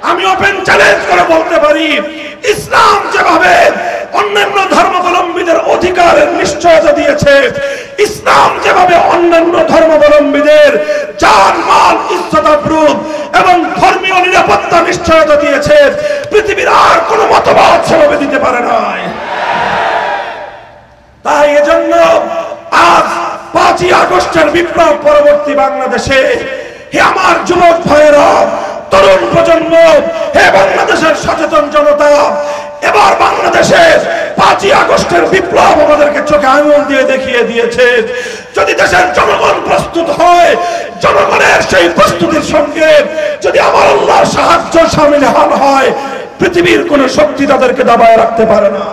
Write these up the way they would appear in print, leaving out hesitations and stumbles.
আমি open challenge করে বলতে পারি, ইসলাম যেভাবে অন্যান্য ধর্মাবলম্বীদের অধিকারের নিশ্চয়তা দিয়েছে, ইসলাম যেভাবে অন্যান্য ধর্মাবলম্বীদের জান মাল ইজ্জত আবরু এবং ধর্মীয় নিরাপত্তা নিশ্চয়তা দিয়েছে, পৃথিবীর আর কোনো মতবাদ সেভাবে দিতে পারে নাই। তাই এজন্য আজ 5ই আগস্টের বিপ্লব পরবর্তী বাংলাদেশে, হে আমার যুবক ভাইয়েরা, তরুণ প্রজন্ম, হে বাংলাদেশের সচেতন জনতা, এবার বাংলাদেশে 5ই আগস্টের বিপ্লব আমাদেরকে চোখে আঙুল দিয়ে দেখিয়ে দিয়েছে, যদি দেশের জনগণ প্রস্তুত হয়, জনগণের সেই প্রস্তুতির সঙ্গে যদি আমার আল্লাহর সাহায্য শামিল হয়, পৃথিবীর কোন শক্তি তাদেরকে দাবায় রাখতে পারে না।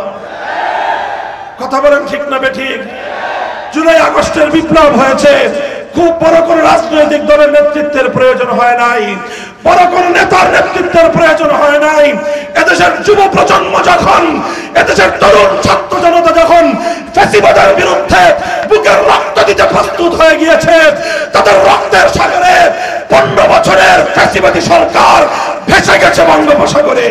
কথা বলেন ঠিক না বেঠিক? জুলাই আগস্টের বিপ্লব হয়েছে, খুব বড় কোন রাজনৈতিক দলের নেতৃত্বের প্রয়োজন হয় নাই, বড় কোন নেতার নেতৃত্বের প্রয়োজন হয় নাই। এদেশের যুব প্রজন্ম যখন, এদেশের তরুণ ছাত্র জনতা যখন ফ্যাসিবাদের বিরুদ্ধে বুকের রক্ত দিতে প্রস্তুত হয়ে গিয়েছে, তাদের রক্তের সাগরে 15 বছরের ফ্যাসিবাদী সরকার ভেসে গেছে বঙ্গোপসাগরে।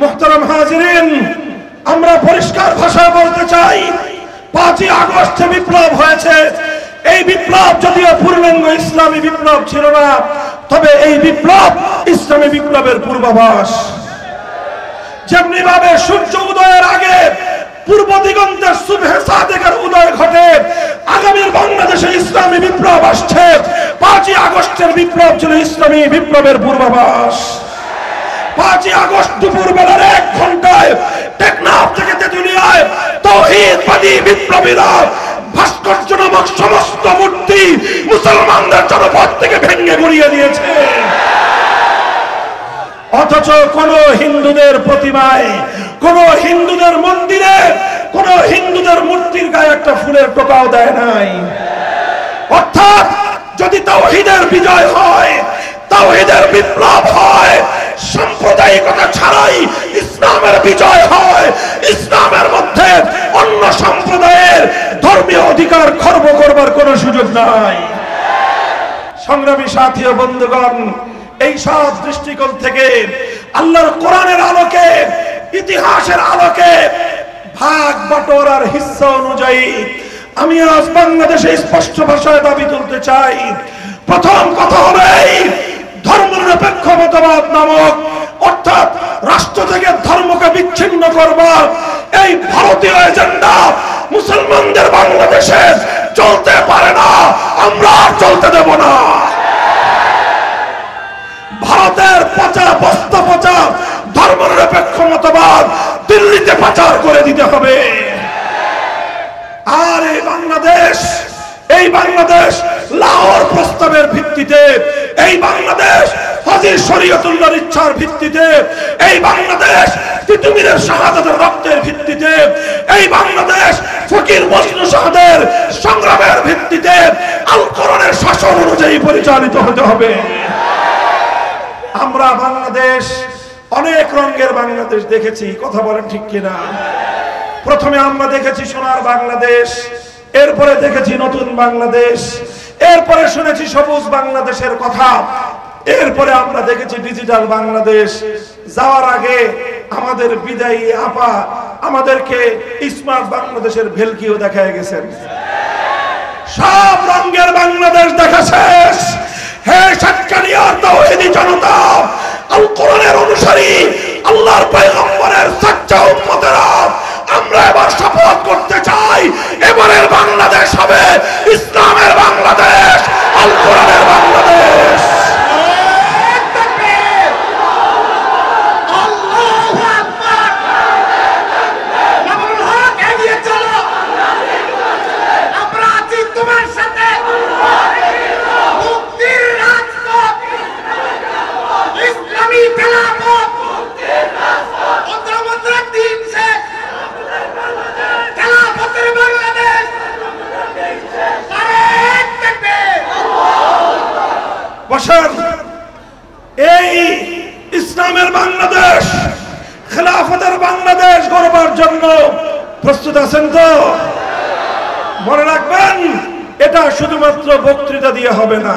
মুহতারাম হাজিরিন, আমরা পরিষ্কার ভাষায় বলতে চাই, 5ই আগস্টে বিপ্লব হয়েছে। এই বিপ্লব যদিও পূর্ণাঙ্গ ইসলামী বিপ্লব ছিল না, তবে এই বিপ্লব ইসলামী বিপ্লবের পূর্বাভাস। যেমনি ভাবে সূর্য উদয়ের আগে পূর্ব দিগন্তের সুবহে সাদেকের উদয় ঘটে, আগামীর বাংলাদেশে ইসলামী বিপ্লব আসছে। 5ই আগস্টের বিপ্লব ছিল ইসলামী বিপ্লবের পূর্বাভাস। 5ই আগস্ট দুপুর বেলার 1 ঘন্টায় টেকনাফ থেকে তেতুলিয়ায় তাওহীদবাদী বিপ্লবীরা ভাস্কর্য নামক সমস্ত মূর্তি মুসলমানদের জনপদ থেকে ভেঙে গুড়িয়ে দিয়েছে। অথচ কোন হিন্দুদের প্রতিমায়, কোন হিন্দুদের মন্দিরে, কোন হিন্দুদের মূর্তির গায়ে একটা ফুলের টোকাও দেয় নাই। অর্থাৎ যদি তাওহীদের বিজয় হয়, তাওহীদের বিপ্লব হয়, সাম্প্রদায়িকতা ছাড়াই ইসলামের বিজয় হয়, ইসলামের মধ্যে অন্য সম্প্রদায়ের ধর্মীয় অধিকার খর্ব করবার কোনো সুযোগ নাই। সংগ্রামী সাথী ও বন্ধুগণ, এই সব দৃষ্টিকোণ থেকে আল্লাহর কোরআনের আলোকে, ইতিহাসের আলোকে, ভাগ বটোয়ারার হিস্সা অনুযায়ী আমি আজ বাংলাদেশে স্পষ্ট ভাষায় দাবি তুলতে চাই। প্রথম কথা হলো ধর্মনিরপেক্ষ মতবাদ নামক, অর্থাৎ রাষ্ট্র থেকে ধর্মকে বিচ্ছিন্ন করবার এই ভারতীয় এজেন্ডা মুসলমানদের বাংলাদেশে চলতে পারে না, আমরা চলতে দেব না। ভারতের পচা বস্তা পচা ধর্মনিরপেক্ষ মতবাদ দিল্লিতে পাচার করে দিতে হবে। আর এই বাংলাদেশ লাহোর প্রস্তাবের ভিত্তিতে, এই বাংলাদেশ হাজী শরীয়তুল্লাহর ইচ্ছার ভিত্তিতে, এই বাংলাদেশ তিতুমীরের শাহাদাতের রক্তের ভিত্তিতে, এই বাংলাদেশ ফকির মজনু শাহদের সংগ্রামের ভিত্তিতে আল কোরআনের শাসন অনুযায়ী পরিচালিত হতে হবে। আমরা বাংলাদেশ অনেক রঙের বাংলাদেশ দেখেছি, কথা বলেন ঠিক কিনা? প্রথমে আমরা দেখেছি সোনার বাংলাদেশ, এরপরে দেখেছি নতুন বাংলাদেশ, এরপরে শুনেছি সবুজ বাংলাদেশের কথা, এরপরে আমরা দেখেছি ডিজিটাল বাংলাদেশ। যাওয়ার আগে আমাদের বিদায়ী আপা আমাদেরকে স্মার্ট বাংলাদেশের ভেলকিও দেখায় গেছেন। সব রঙের বাংলাদেশ দেখা শেষ। হে সাতকানিয়ার তাওহীদি জনতা, আল কোরআনের অনুসারী, আল্লাহর পয়গম্বরের সচ্চা উম্মতেরা, আমরা এবার শপথ করতে চাই, এবারের বাংলাদেশ হবে ইসলামের বাংলাদেশ, আল কোরআনের বাংলাদেশ। খেলাফতের আসেন এই ইসলামের বাংলাদেশ, খেলাফতের বাংলাদেশ গড়বার জন্য প্রস্তুত আছেন তো? মনে রাখবেন, এটা শুধুমাত্র বক্তৃতা দিয়ে হবে না।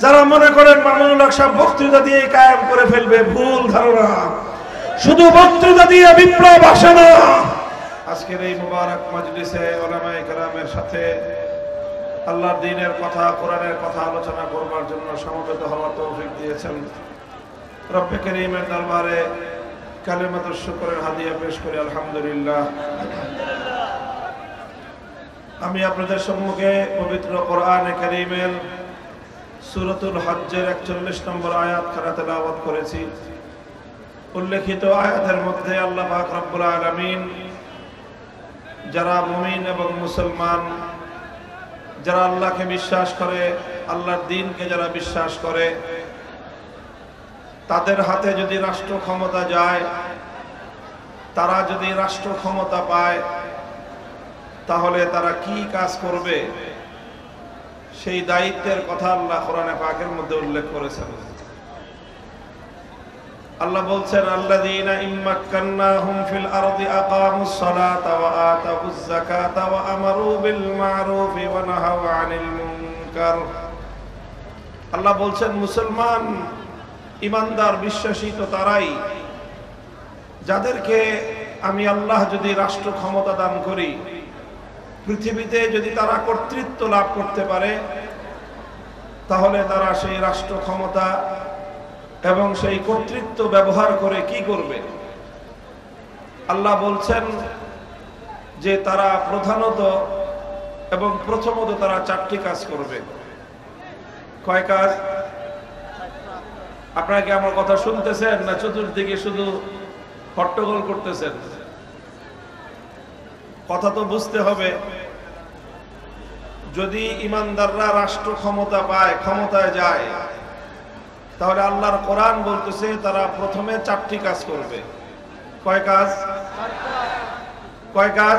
যারা মনে করেন মামুনুল হক সাহেব বক্তৃতা দিয়ে কায়েম করে ফেলবে, ভুল ধারণা। শুধু বক্তৃতা দিয়ে বিপ্লব আসে না। আজকের এই মুবারক মজলিসে উলামায়ে কেরামের সাথে আল্লাহর দ্বীনের কথা, কোরআনের কথা আলোচনা করবার জন্য সমবেত হওয়ার তৌফিক দিয়েছেন। রব্বে করিমের দরবারে কালিমাতুশ শুকরের হাদিয়া পেশ করি আলহামদুলিল্লাহ। আমি আপনাদের সম্মুখে পবিত্র কোরআনে কারীমের সূরাতুল হজ্জের 41 নম্বর আয়াত খানা তেলাওয়াত করেছি। উল্লেখিত আয়াতের মধ্যে আল্লাহ পাক রব্বুল আলামিন যারা মুমিন এবং মুসলমান, যারা আল্লাহকে বিশ্বাস করে, আল্লাহর দ্বীনকে যারা বিশ্বাস করে, তাদের হাতে যদি রাষ্ট্র ক্ষমতা যায়, তারা যদি রাষ্ট্র ক্ষমতা পায়, তাহলে তারা কি কাজ করবে সেই দায়িত্বের কথা আল্লাহ কোরআনে পাকের মধ্যে উল্লেখ করেছেন। আল্লাহ বলছেন, আল্লাযীনা ইম্মাক্কান্নাহুম ফিল আরদি আকামুস সালাতা ওয়া আতাউয যাকাতা ওয়া আমারু বিল মা'রুফি ওয়া নাহাউ আনিল মুনকার। আল্লাহ বলছেন, মুসলমান ঈমানদার বিশ্বাসী তো তারাই যাদেরকে আমি আল্লাহ যদি রাষ্ট্র ক্ষমতা দান করি, পৃথিবীতে যদি তারা কর্তৃত্ব লাভ করতে পারে, তাহলে তারা সেই রাষ্ট্র ক্ষমতা এবং সেই কর্তৃত্ব ব্যবহার করে কি করবে? আল্লাহ বলছেন যে তারা প্রধানত এবং প্রথমত তারা 4টি কাজ করবে। কয় কাজ? আপনারা কি আমার কথা শুনতেছেন না চতুর্দিকে শুধু হট্টগোল করতেছেন? কথা তো বুঝতে হবে। যদি ঈমানদাররা রাষ্ট্র ক্ষমতা পায়, ক্ষমতায় যায়, তাহলে আল্লাহর কোরআন বলতেছে তারা প্রথমে 4টি কাজ করবে। কয় কাজ? কয় কাজ?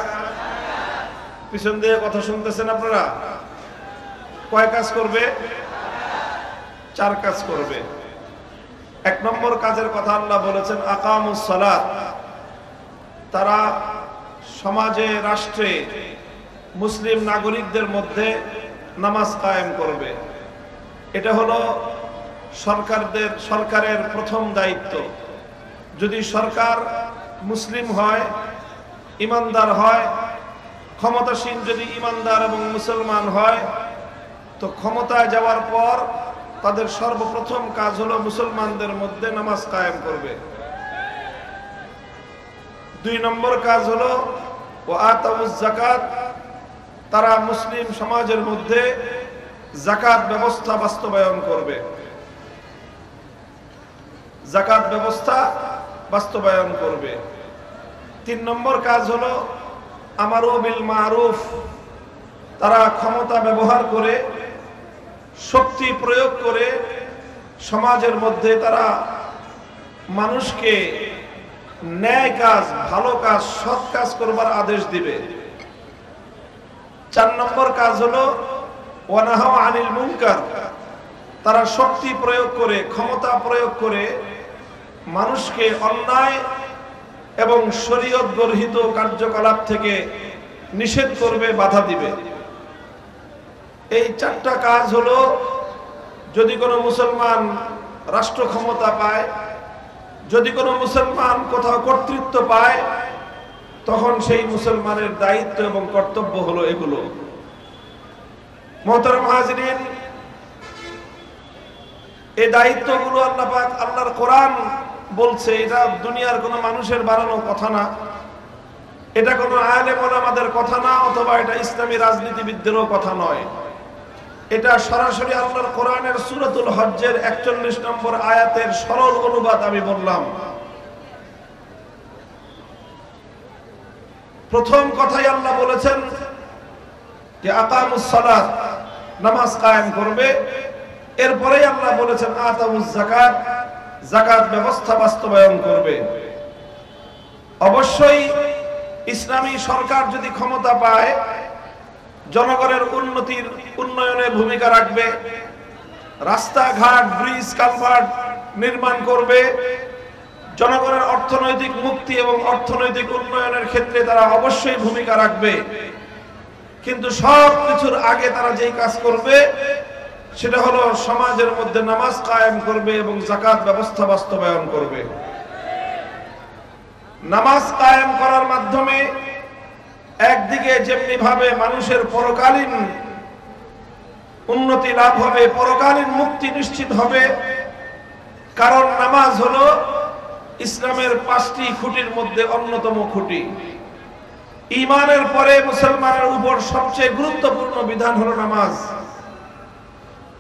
পিছন দিয়ে কথা শুনতেছেন আপনারা? কয় কাজ করবে? 4 কাজ করবে। 1 নম্বর কাজের কথা আল্লাহ বলেছেন আকামুস সালাত। তারা সমাজে, রাষ্ট্রে, মুসলিম নাগরিকদের মধ্যে নামাজ কায়েম করবে। এটা হলো সরকারের প্রথম দায়িত্ব। যদি সরকার মুসলিম হয়, ঈমানদার হয়, ক্ষমতাসীন যদি ঈমানদার এবং মুসলমান হয়, তো ক্ষমতায় যাওয়ার পর তাদের সর্বপ্রথম কাজ হলো মুসলমানদের মধ্যে নামাজ কায়েম করবে। 2 নম্বর কাজ হলো ওয়া আতাউয যাকাত। তারা মুসলিম সমাজের মধ্যে যাকাত ব্যবস্থা বাস্তবায়ন করবে। যাকাত ব্যবস্থা বাস্তবায়ন করবে। 3 নম্বর কাজ হলো আমারু বিল মা'রুফ। তারা ক্ষমতা ব্যবহার করে, শক্তি প্রয়োগ করে সমাজের মধ্যে তারা মানুষকে ন্যায় কাজ, ভালো কাজ, সৎ কাজ করবার আদেশ দিবে। 4 নম্বর কাজ হলো ওয়া নাহাউ আনিল মুনকার। তারা শক্তি প্রয়োগ করে, ক্ষমতা প্রয়োগ করে মানুষকে অন্যায় এবং শরীয়ত গর্হিত কার্যকলাপ থেকে নিষেধ করবে, বাধা দিবে। এই 4টা কাজ হলো যদি কোনো মুসলমান রাষ্ট্র ক্ষমতা পায়, যদি কোনো মুসলমান কোথাও কর্তৃত্ব পায়, তখন সেই মুসলমানের দায়িত্ব এবং কর্তব্য হলো এগুলো। মুহতারাম হাজিরিন, এই দায়িত্বগুলো আল্লাহ পাক, আল্লাহর কোরআন বলছে। এটা দুনিয়ার কোনো মানুষের বানানো কথা না, এটা কোনো আলেম ওলামাদের কথা না, অথবা এটা ইসলামী রাজনীতিবিদদেরও কথা নয়। এটা সরাসরি আল্লাহর কোরআনের সূরাতুল হজ্জের 41 নম্বর আয়াতের সরল অনুবাদ আমি বললাম। প্রথম কথাই আল্লাহ বলেছেন যে আকামুস সালাত, নামাজ কায়েম করবে। এরপরেই আল্লাহ বলেছেন আতাউয যাকাত, যাকাত ব্যবস্থা বাস্তবায়ন করবে। অবশ্যই ইসলামী সরকার যদি ক্ষমতা পায়, জনগণের উন্নয়নে ভূমিকা রাখবে, রাস্তাঘাট, ব্রিজ, কালভার্ট নির্মাণ করবে। জনগণের অর্থনৈতিক মুক্তি এবং অর্থনৈতিক উন্নয়নের ক্ষেত্রে তারা অবশ্যই ভূমিকা রাখবে। কিন্তু সব কিছুর আগে তারা যেই কাজ করবে সেটা হলো সমাজের মধ্যে নামাজ কায়েম করবে এবং যাকাত ব্যবস্থা বাস্তবায়ন করবে। নামাজ কায়েম করার মাধ্যমে একদিকে যেমনি ভাবে মানুষের পরকালীন উন্নতি লাভ হবে, পরকালীন মুক্তি নিশ্চিত হবে। কারণ নামাজ হলো ইসলামের 5টি খুঁটির মধ্যে অন্যতম খুঁটি। ঈমানের পরে মুসলমানের উপর সবচেয়ে গুরুত্বপূর্ণ বিধান হলো নামাজ।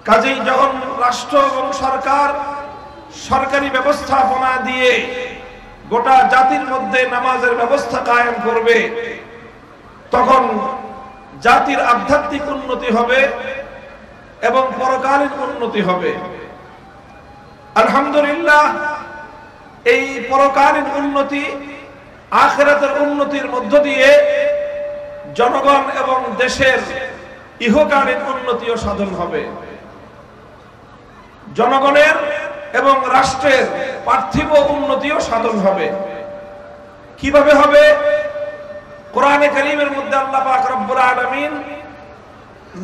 কাজেই যখন রাষ্ট্র এবং সরকার সরকারি ব্যবস্থাপনা দিয়ে গোটা জাতির মধ্যে নামাজের ব্যবস্থা কায়েম করবে, তখন জাতির আধ্যাত্মিক উন্নতি হবে এবং পরকালীন উন্নতি হবে। আলহামদুলিল্লাহ, এই পরকালীন উন্নতি, আখিরাতের উন্নতির মধ্য দিয়ে জনগণ এবং দেশের ইহকালীন উন্নতিও সাধন হবে। জনগণের এবং রাষ্ট্রের পার্থিব উন্নতিও সাধন হবে। কিভাবে হবে? কোরআনে কারীমের মধ্যে আল্লাহ পাক রব্বুল আলামিন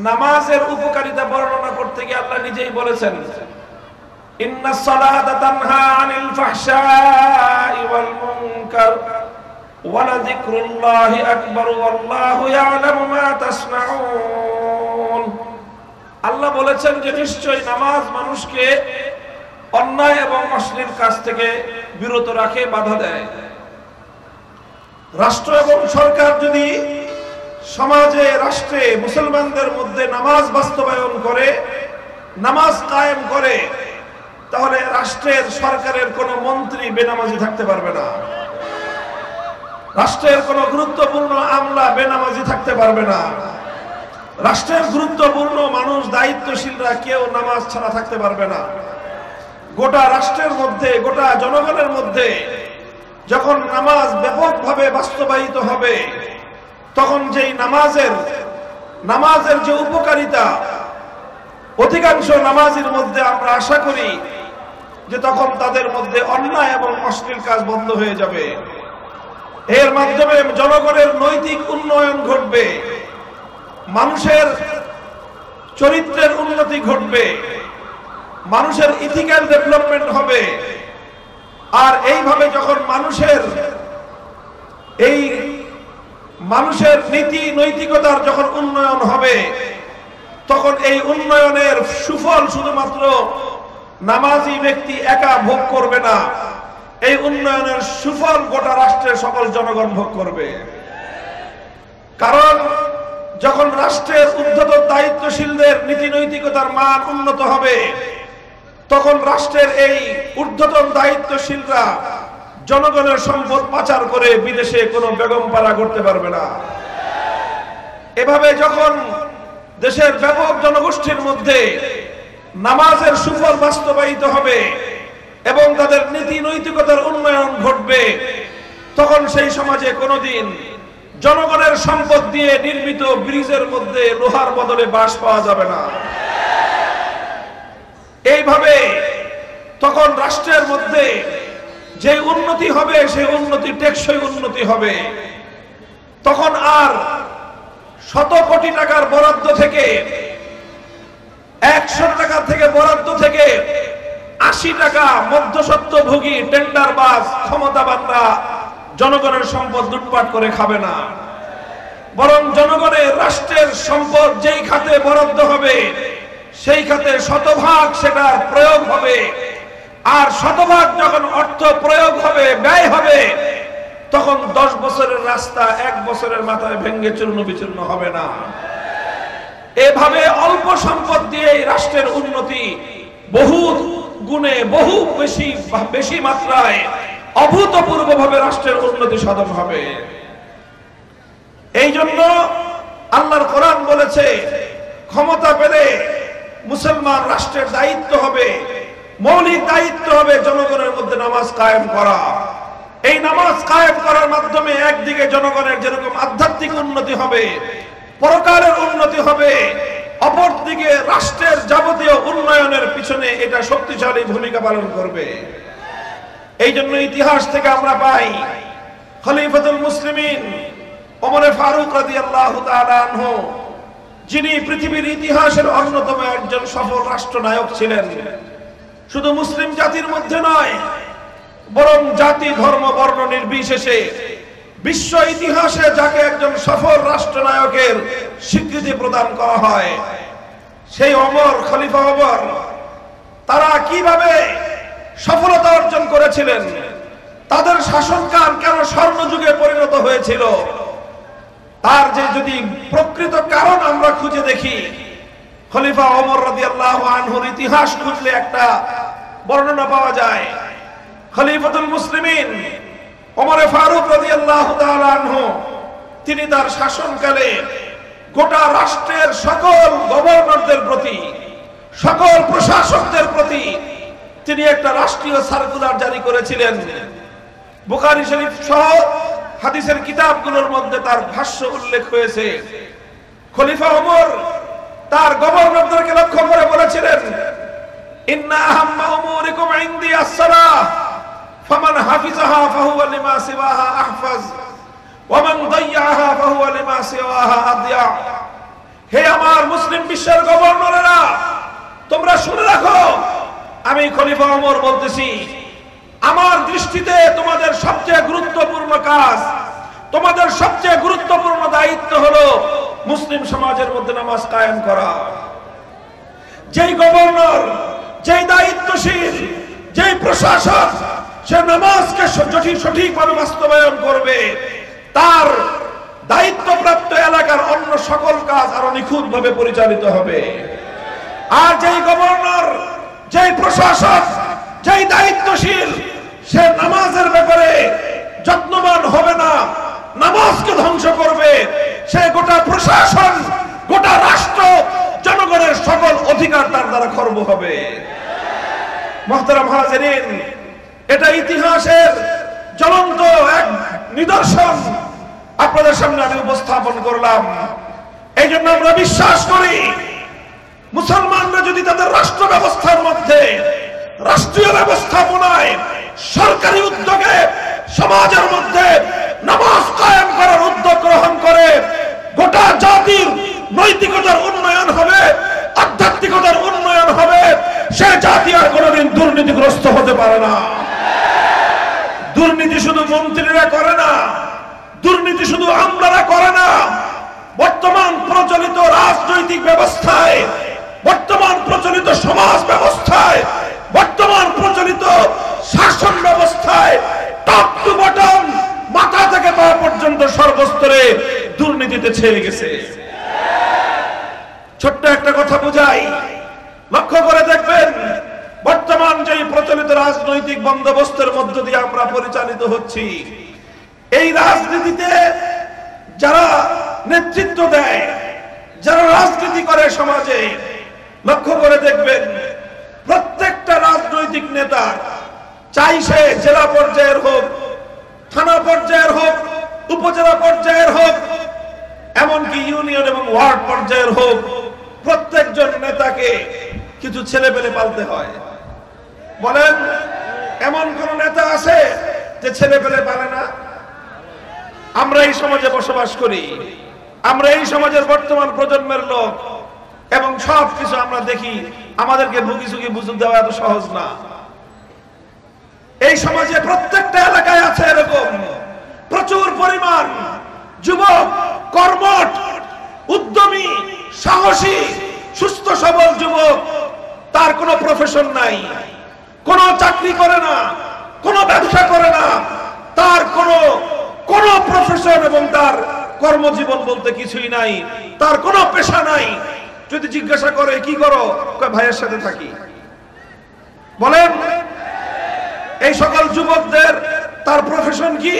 নামাজের উপকারিতা বর্ণনা করতে গিয়ে আল্লাহ নিজেই বলেছেন, ইন্নাস সালাতা তানহা আনিল ফাহশাই ওয়াল মুনকার ওয়া লাযিকরুল্লাহি আকবার ওয়াল্লাহু ইয়ালামু মা তাসনাউন। আল্লাহ বলেছেন যে নিশ্চয়ই নামাজ মানুষকে অন্যায় এবং অশ্লীল কাজ থেকে বিরত রাখে, বাধা দেয়। রাষ্ট্র এবং সরকার যদি সমাজে, রাষ্ট্রে, মুসলমানদের মধ্যে নামাজ বাস্তবায়ন করে, নামাজ কায়েম করে, তাহলে রাষ্ট্রের, সরকারের কোনো মন্ত্রী বেনামাজি থাকতে পারবে না। রাষ্ট্রের কোনো গুরুত্বপূর্ণ আমলা বেনামাজি থাকতে পারবে না। রাষ্ট্রের গুরুত্বপূর্ণ মানুষ, দায়িত্বশীলরা কেউ নামাজ ছাড়া থাকতে পারবে না। গোটা রাষ্ট্রের মধ্যে, গোটা জনগণের মধ্যে যখন নামাজ ব্যাপকভাবে বাস্তবায়িত হবে, তখন যেই নামাজের যে উপকারিতা, অধিকাংশ নামাজীর মধ্যে আমরা আশা করি যে তখন তাদের মধ্যে অন্যায় এবং অশ্লীল কাজ বন্ধ হয়ে যাবে। এর মাধ্যমে জনগণের নৈতিক উন্নয়ন ঘটবে, মানুষের চরিত্রের উন্নতি ঘটবে, মানুষের ইথিক্যাল ডেভেলপমেন্ট হবে। আর এইভাবে যখন মানুষের নীতি নৈতিকতার যখন উন্নয়ন হবে, তখন এই উন্নয়নের সুফল শুধুমাত্র নামাজি ব্যক্তি একা ভোগ করবে না, এই উন্নয়নের সুফল গোটা রাষ্ট্রের সকল জনগণ ভোগ করবে। কারণ যখন রাষ্ট্রের ঊর্ধ্বতন দায়িত্বশীলদের নীতি নৈতিকতার মান উন্নত হবে, তখন রাষ্ট্রের এই ঊর্ধ্বতন দায়িত্বশীলরা জনগণের সম্পদ পাচার করে বিদেশে কোনো বেগমপাড়া করতে পারবে না। এভাবে যখন দেশের ব্যাপক জনগোষ্ঠীর মধ্যে নামাজের সুফল বাস্তবায়িত হবে এবং তাদের নীতি নৈতিকতার উন্নয়ন ঘটবে, তখন সেই সমাজে কোনোদিন জনগণের সম্পদ দিয়ে নির্মিত ব্রিজের মধ্যে লোহার বদলে বাঁশ পাওয়া যাবে না। এইভাবে তখন রাষ্ট্রের মধ্যে যে উন্নতি হবে, সেই উন্নতি টেকসই উন্নতি হবে। তখন আর শত কোটি টাকার বরাদ্দ থেকে, 100 টাকা থেকে বরাদ্দ থেকে 80 টাকা মধ্যস্বত্বভোগী টেন্ডারবাজ ক্ষমতাবানরা জনগণের সম্পদ লুটপাট করে খাবে না। বরং জনগণের, রাষ্ট্রের সম্পদ যেই খাতে বরাদ্দ হবে, সেই খাতে শতভাগ সেটার প্রয়োগ হবে। আর শতভাগ যখন অর্থ প্রয়োগ হবে, ব্যয় হবে, তখন 10 বছরের রাস্তা 1 বছরের মাথায় ভেঙে চূর্ণ বিচূর্ণ হবে না। এভাবে অল্প সম্পদ দিয়ে রাষ্ট্রের উন্নতি বহু গুণে, বহু বেশি মাত্রায়, অভূতপূর্বভাবে রাষ্ট্রের উন্নতি সাধন হবে। এই জন্য আল্লাহর কোরআন বলেছে, ক্ষমতা পেলে মুসলমান রাষ্ট্রের দায়িত্ব হবে, মৌলিক দায়িত্ব হবে জনগণের মধ্যে নামাজ কায়েম করা। এই নামাজ কায়েম করার মাধ্যমে একদিকে জনগণের যেরকম আধ্যাত্মিক উন্নতি হবে, পরকালের উন্নতি হবে, অপরদিকে রাষ্ট্রের যাবতীয় উন্নয়নের পিছনে এটা শক্তিশালী ভূমিকা পালন করবে। এই জন্য ইতিহাস থেকে আমরা পাই খলিফাতুল মুসলিমিন ওমর ফারুক রাদিয়াল্লাহু তাআলা আনহু, যিনি পৃথিবীর ইতিহাসের অন্যতম একজন সফল রাষ্ট্রনায়ক ছিলেন, শুধু মুসলিম জাতির মধ্যে নয় বরং জাতি ধর্ম বর্ণ নির্বিশেষে বিশ্ব ইতিহাসে যাকে একজন সফল রাষ্ট্রনায়কের স্বীকৃতি প্রদান করা হয় সেই ওমর, খলিফা ওমর, তারা কিভাবে সফলতা অর্জন করেছিলেন, তাদের শাসনকাল কেন স্বর্ণযুগে পরিণত হয়েছিল, তার যে যদি প্রকৃত কারণ আমরা খুঁজে দেখি, খলিফা ওমর রাদিয়াল্লাহু আনহুর ইতিহাস খুঁজলে একটা বর্ণনা পাওয়া যায়। খলিফাতুল মুসলিমিন ওমর ফারুক রাদিয়াল্লাহু তাআলা আনহু, তিনি তার শাসনকালে গোটা রাষ্ট্রের সকল গভর্নরদের প্রতি, সকল প্রশাসকদের প্রতি তিনি একটা রাষ্ট্রীয় সার্কুলার জারি করেছিলেন। বুখারী শরীফ সহ হাদিসের কিতাবগুলোর মধ্যে তার ভাষ্য উল্লেখ হয়েছে। খলিফা ওমর তার গভর্নরদেরকে লক্ষ্য করে বলেছিলেন, ইন্না আহাম্মা উমুরিকুম ইনদি আস-সালাহ ফামান হাফিজাহা ফাহুয়া লিমা সিওয়াহা আহফাজ ওয়া মান দাইয়াহা ফাহুয়া লিমা সিওয়াহা আদিয়া। হে আমার মুসলিম বিশ্বের গভর্নরেরা, তোমরা শুনে রাখো, আমি খলিফা ওমর বলতেছি, আমার দৃষ্টিতে তোমাদের সবচেয়ে গুরুত্বপূর্ণ কাজ, তোমাদের সবচেয়ে গুরুত্বপূর্ণ দায়িত্ব হলো মুসলিম সমাজের মধ্যে নামাজ কায়েম করা। যেই গভর্নর, যেই দায়িত্বশীল, যেই প্রশাসক সে নামাজকে সঠিকভাবে বাস্তবায়ন করবে, তার দায়িত্বপ্রাপ্ত এলাকার অন্য সকল কাজ আরো নিখুঁতভাবে পরিচালিত হবে। আর যেই গভর্নর, যেই প্রশাসক, যেই দায়িত্বশীল সে নামাজের ব্যাপারে যত্নবান হবে না, নামাজকে ধ্বংস করবে, সে গোটা প্রশাসন, গোটা রাষ্ট্র, জনগণের সকল অধিকার তার দ্বারা খর্ব হবে। মুহতারাম হাজিরিন, এটা ইতিহাসের জ্বলন্ত এক নিদর্শন আপনাদের সামনে আমি উপস্থাপন করলাম। এই জন্য আমরা বিশ্বাস করি, মুসলমানরা যদি তাদের রাষ্ট্র ব্যবস্থার মধ্যে, রাষ্ট্রীয় ব্যবস্থাপনায়, সরকারি উদ্যোগে সমাজের মধ্যে নামাজ কায়েম করার উদ্যোগ গ্রহণ করে, গোটা জাতির নৈতিকতার উন্নয়ন হবে, আধ্যাত্মিকতার উন্নয়ন হবে। সে জাতি আর কোনোদিন দুর্নীতিগ্রস্ত হতে পারে না। দুর্নীতি শুধু মন্ত্রীরা করে না, দুর্নীতি শুধু আমলারা করে না। বর্তমান প্রচলিত রাজনৈতিক ব্যবস্থায়, বর্তমান প্রচলিত সমাজ ব্যবস্থায়, বর্তমান প্রচলিত শাসন ব্যবস্থায় টপ টু বটম, মাথা থেকে পা পর্যন্ত সর্বস্তরে দুর্নীতিতে ছেয়ে গেছে। ছোট্ট একটা কথা বুঝাই, লক্ষ্য করে দেখবেন, বর্তমান যে প্রচলিত রাজনৈতিক বন্দোবস্তের মধ্য দিয়ে আমরা পরিচালিত হচ্ছি, এই রাজনীতিতে যারা নেতৃত্ব দেয়, যারা রাজনীতি করে সমাজে, লক্ষ্য করে দেখবেন প্রত্যেকটা রাজনৈতিক নেতা, চাই সে জেলা পর্যায়ের হোক, থানা পর্যায়ের হোক, উপজেলা পর্যায়ের হোক, এমনকি ইউনিয়ন এবং ওয়ার্ড পর্যায়ের হোক, প্রত্যেকজন নেতাকে কিছু ছেলে পেলে পালতে হয়। বলেন, এমন কোন নেতা আছে যে ছেলে পেলে পালে না? আমরা এই সমাজে বসবাস করি, আমরা এই সমাজের বর্তমান প্রজন্মের লোক, এবং সবকিছু আমরা দেখি, আমাদেরকে ভুগি সুগি বুঝে দেওয়া এত সহজ না। এই সমাজে প্রত্যেকটা এলাকায় আছে এরকম প্রচুর পরিমাণ যুবক, কর্মঠ, উদ্যমী, সাহসী, সুস্থ সবল যুবক। তার কোনো প্রফেশন নাই, কোনো চাকরি করে না, কোনো ব্যবসা করে না, তার কোনো প্রফেশন এবং তার কর্মজীবন বলতে কিছুই নাই, তার কোনো পেশা নাই। যদি জিজ্ঞাসা করে কি করো, ভাইয়ের সাথে থাকি। বলেন, এই সকল যুবকদের তার প্রফেশন কি?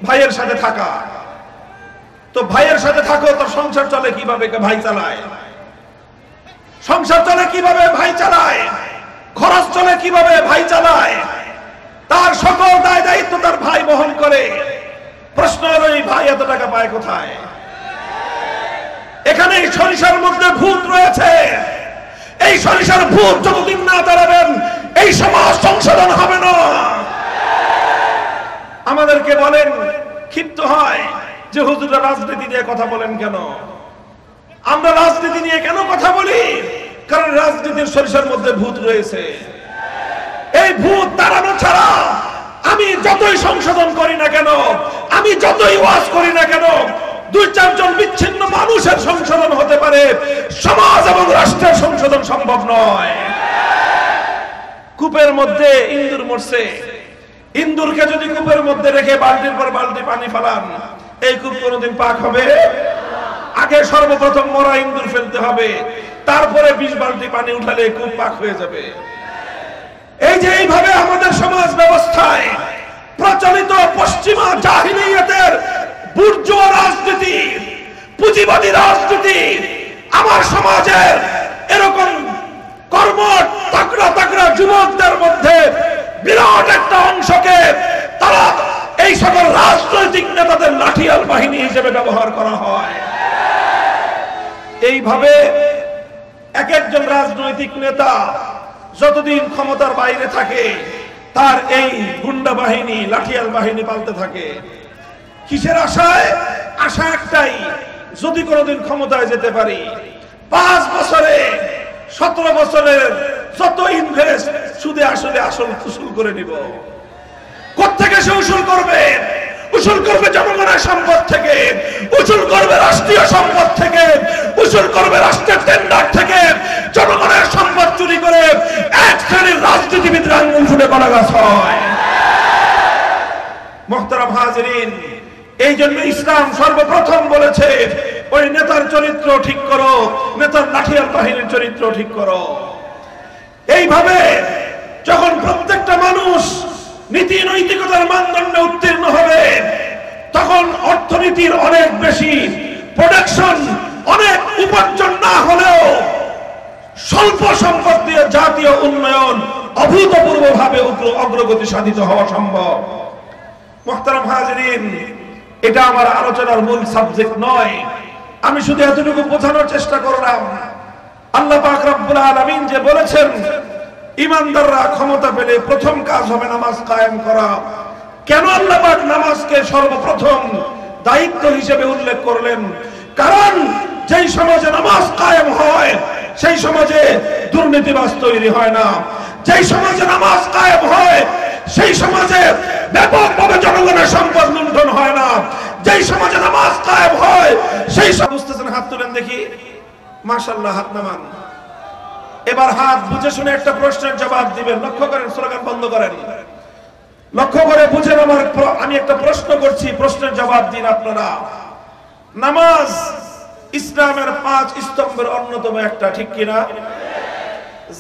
ভাইয়ের সাথে থাকা। তো ভাইয়ের সাথে থাকো, তোর সংসার চলে কিভাবে? ভাই চালায়। সংসার চলে কিভাবে? ভাই চালায়। খরচ চলে কিভাবে? ভাই চালায়। তার সকল দায় দায়িত্ব তার ভাই বহন করে। প্রশ্ন হলো, এই ভাই এত টাকা পায় কোথায়? এখানে এই সরিষার মধ্যে ভূত রয়েছে, এই সরিষার ভূত যতদিন না তাড়াবেন এই সমাজ সংশোধন হবে না। আমাদেরকে বলেন, ক্ষিপ্ত হয় যে হুজুররা রাজনীতি নিয়ে কথা বলেন কেন? আমরা রাজনীতি নিয়ে কেন কথা বলি? কারণ রাজনীতির সরিষার মধ্যে ভূত রয়েছে। এই ভূত তাড়ানো ছাড়া আমি যতই সংশোধন করি না কেন, আমি যতই ওয়াজ করি না কেন, দুই চারজন বিচ্ছিন্ন মানুষের সংশোধন হতে পারে, সমাজ এবং রাষ্ট্রের সংশোধন সম্ভব নয়। কূপের মধ্যে ইন্দুর মরছে, ইন্দুরকে যদি কূপের মধ্যে রেখে বালতির পর বালতি পানি ফেলান, এই কূপ কোনোদিন পাক হবে? আগে সর্বপ্রথম মরা ইন্দুর ফেলতে হবে, তারপরে 20 বালতি পানি উঠালে কূপ পাক হয়ে যাবে। এই যে এইভাবে আমাদের সমাজ ব্যবস্থায় প্রচলিত পশ্চিমা জাহিলিয়াতের বুর্জোয়া রাজনীতি, পুঁজিবাদী রাজনীতি আমার সমাজের এরকম কর্মঠ তাগড়া তাগড়া যুবকদের মধ্যে বিরাট একটা অংশকে তারা এই সকল রাজনৈতিক নেতাদের লাঠিয়াল বাহিনী হিসেবে ব্যবহার করা হয়। এইভাবে এক একজন রাজনৈতিক নেতা যতদিন ক্ষমতার বাইরে থাকে তার এই গুন্ডা বাহিনী, লাঠিয়াল বাহিনী পালতে থাকে। কিসের আশায়? আশা একটাই, যদি কোনোদিন ক্ষমতায় যেতে পারি, 5 বছরে 17 বছরের যত ইনভেস্ট সুদে আসলে আসল উসুল করে নিব। কোত্থেকে সে উসুল করবে? উসুল করবে জনগণের সম্পদ থেকে, উসুল করবে রাষ্ট্রীয় সম্পদ থেকে, উসুল করবে রাষ্ট্রের টেন্ডার থেকে। জনগণের সম্পদ চুরি করে এক শ্রেণীর রাজনীতিবিদরা আঙ্গুল ফুটে কলা গাছ হয়। মুহতারাম হাজিরিন, এই জন্য ইসলাম সর্বপ্রথম বলেছে ওই নেতার চরিত্র ঠিক করো, নেতার লাঠিয়াল বাহিনীর চরিত্র ঠিক করো। এইভাবে যখন প্রত্যেকটা মানুষ নীতি নৈতিকতার মানদণ্ডে উত্তীর্ণ হবে, তখন অর্থনীতির অনেক বেশি প্রোডাকশন, অনেক উপার্জন না হলেও স্বল্প সম্পদ দিয়ে জাতীয় উন্নয়ন অভূতপূর্বভাবে অগ্রগতি সাধিত হওয়া সম্ভব। মুহতারাম হাজিরিন, এটা আমার আলোচনার মূল সাবজেক্ট নয়, আমি শুধু এতটুকু বোঝানোর চেষ্টা করলাম। আল্লাহ পাক রব্বুল আলামিন যে বলেছেন ইমানদাররা ক্ষমতা পেলে প্রথম কাজ হবে নামাজ কায়েম করা। কেন আল্লাহ পাক নামাজকে সর্বপ্রথম দায়িত্ব হিসেবে উল্লেখ করলেন? কারণ যেই সমাজে নামাজ কায়েম হয় সেই সমাজে দুর্নীতিবাজ তৈরি হয় না। যেই সমাজে নামাজ কায়েম হয় সেই সমাজে ব্যাপকভাবে জনগণের সম্পদ লুণ্ঠন হয় না। যেই সমাজে নামাজ কায়েম হয় সেই সব বুঝতেছেন? হাত তুলেন দেখি। মাশাআল্লাহ, হাত নামান। এবার হাত বুঝে শুনে একটা প্রশ্নের জবাব দিবেন। লক্ষ্য করেন, স্লোগান বন্ধ করেন, লক্ষ্য করে বুঝেন। আমি একটা প্রশ্ন করছি, প্রশ্নের জবাব দিন আপনারা। নামাজ ইসলামের 5 স্তম্ভের অন্যতম একটা, ঠিক কিনা?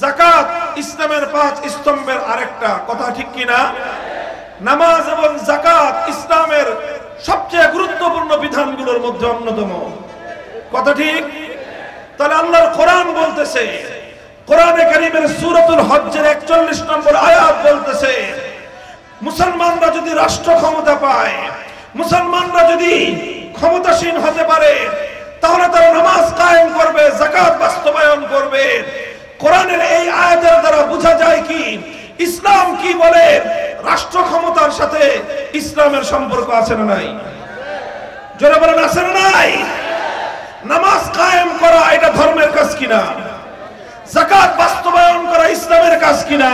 যাকাত ইসলামের 5 স্তম্ভের আরেকটা, কথা ঠিক কিনা? নামাজ এবং যাকাত ইসলামের সবচেয়ে গুরুত্বপূর্ণ বিধানগুলোর মধ্যে অন্যতম, কথা ঠিক? তাহলে আল্লাহর কোরআন বলতেছে, কোরআনে কারীমের সূরাতুল হজ্জের 41 নম্বর আয়াত বলতেছে, মুসলমানরা যদি রাষ্ট্র ক্ষমতা পায়, মুসলমানরা যদি ক্ষমতাসীন হতে পারে, তাহলে তারা নামাজ কায়েম করবে, যাকাত বাস্তবায়ন করবে। কোরআনের এই আয়াতের দ্বারা বোঝা যায় কি ইসলাম কি বলে? রাষ্ট্র ক্ষমতার সাথে ইসলামের সম্পর্ক আছে না নাই? জোরে বলেন, আছে না নাই? নামাজ কায়েম করা এটা ধর্মের কাজ কিনা? যাকাত বাস্তবায়ন করা ইসলামের কাজ কিনা?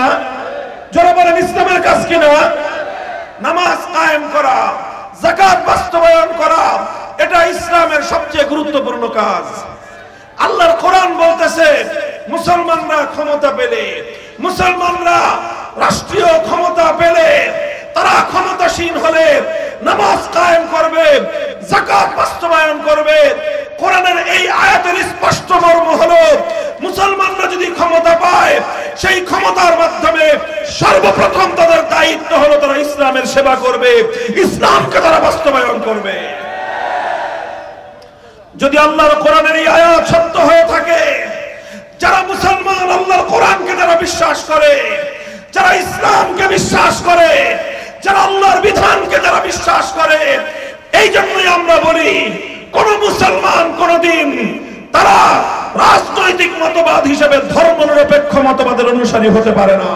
জোরে বলেন, ইসলামের কাজ কিনা? নামাজ কায়েম করা, যাকাত বাস্তবায়ন করা এটা ইসলামের সবচেয়ে গুরুত্বপূর্ণ কাজ। আল্লাহর কোরআন বলতেছে মুসলমানরা ক্ষমতা পেলে, মুসলমানরা রাষ্ট্রীয় ক্ষমতা পেলে, তারা ক্ষমতাসীন হলে নামাজ কায়েম করবে, যাকাত বাস্তবায়ন করবে। কোরআনের এই আয়াতের স্পষ্ট মর্ম হলো মুসলমানরা যদি ক্ষমতা পায়, সেই ক্ষমতার মাধ্যমে সর্বপ্রথম তাদের দায়িত্ব হলো তারা ইসলামের সেবা করবে, ইসলামকে তারা বাস্তবায়ন করবে। যদি আল্লাহর কোরআনের এই আয়াত সত্য হয়ে থাকে, যারা মুসলমান আল্লাহর কোরআনকে যারা বিশ্বাস করে, যারা ইসলামকে বিশ্বাস করে, যারা আল্লাহর বিধানকে যারা বিশ্বাস করে, এই জন্যই আমরা বলি কোন মুসলমান কোনদিন তার মতবাদের অনুসারী হতে পারে না।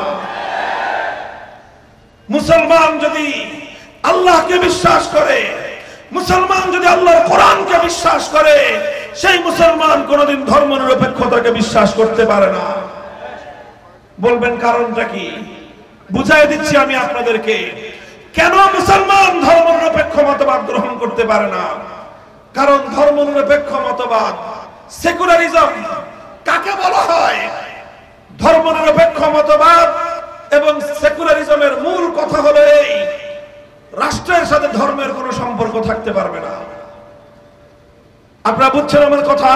মুসলমান যদি আল্লাহকে বিশ্বাস করে, মুসলমান যদি আল্লাহর কোরআনকে বিশ্বাস করে, সেই মুসলমান কোনদিন ধর্মনিরপেক্ষতাকে বিশ্বাস করতে পারে না। বলবেন কারণটা কি? বুঝাই দিচ্ছি আমি আপনাদেরকে, কেন মুসলমান ধর্মনিরপেক্ষ মতবাদ গ্রহণ করতে পারে না। কারণ ধর্মনিরপেক্ষ মতবাদ, সেকুলারিজম কাকে বলা হয়? ধর্মনিরপেক্ষ মতবাদ এবং সেকুলারিজমের মূল কথা হলো এই, রাষ্ট্রের সাথে ধর্মের কোনো সম্পর্ক থাকতে পারবে না। আপনারা বুঝছেন আমার কথা?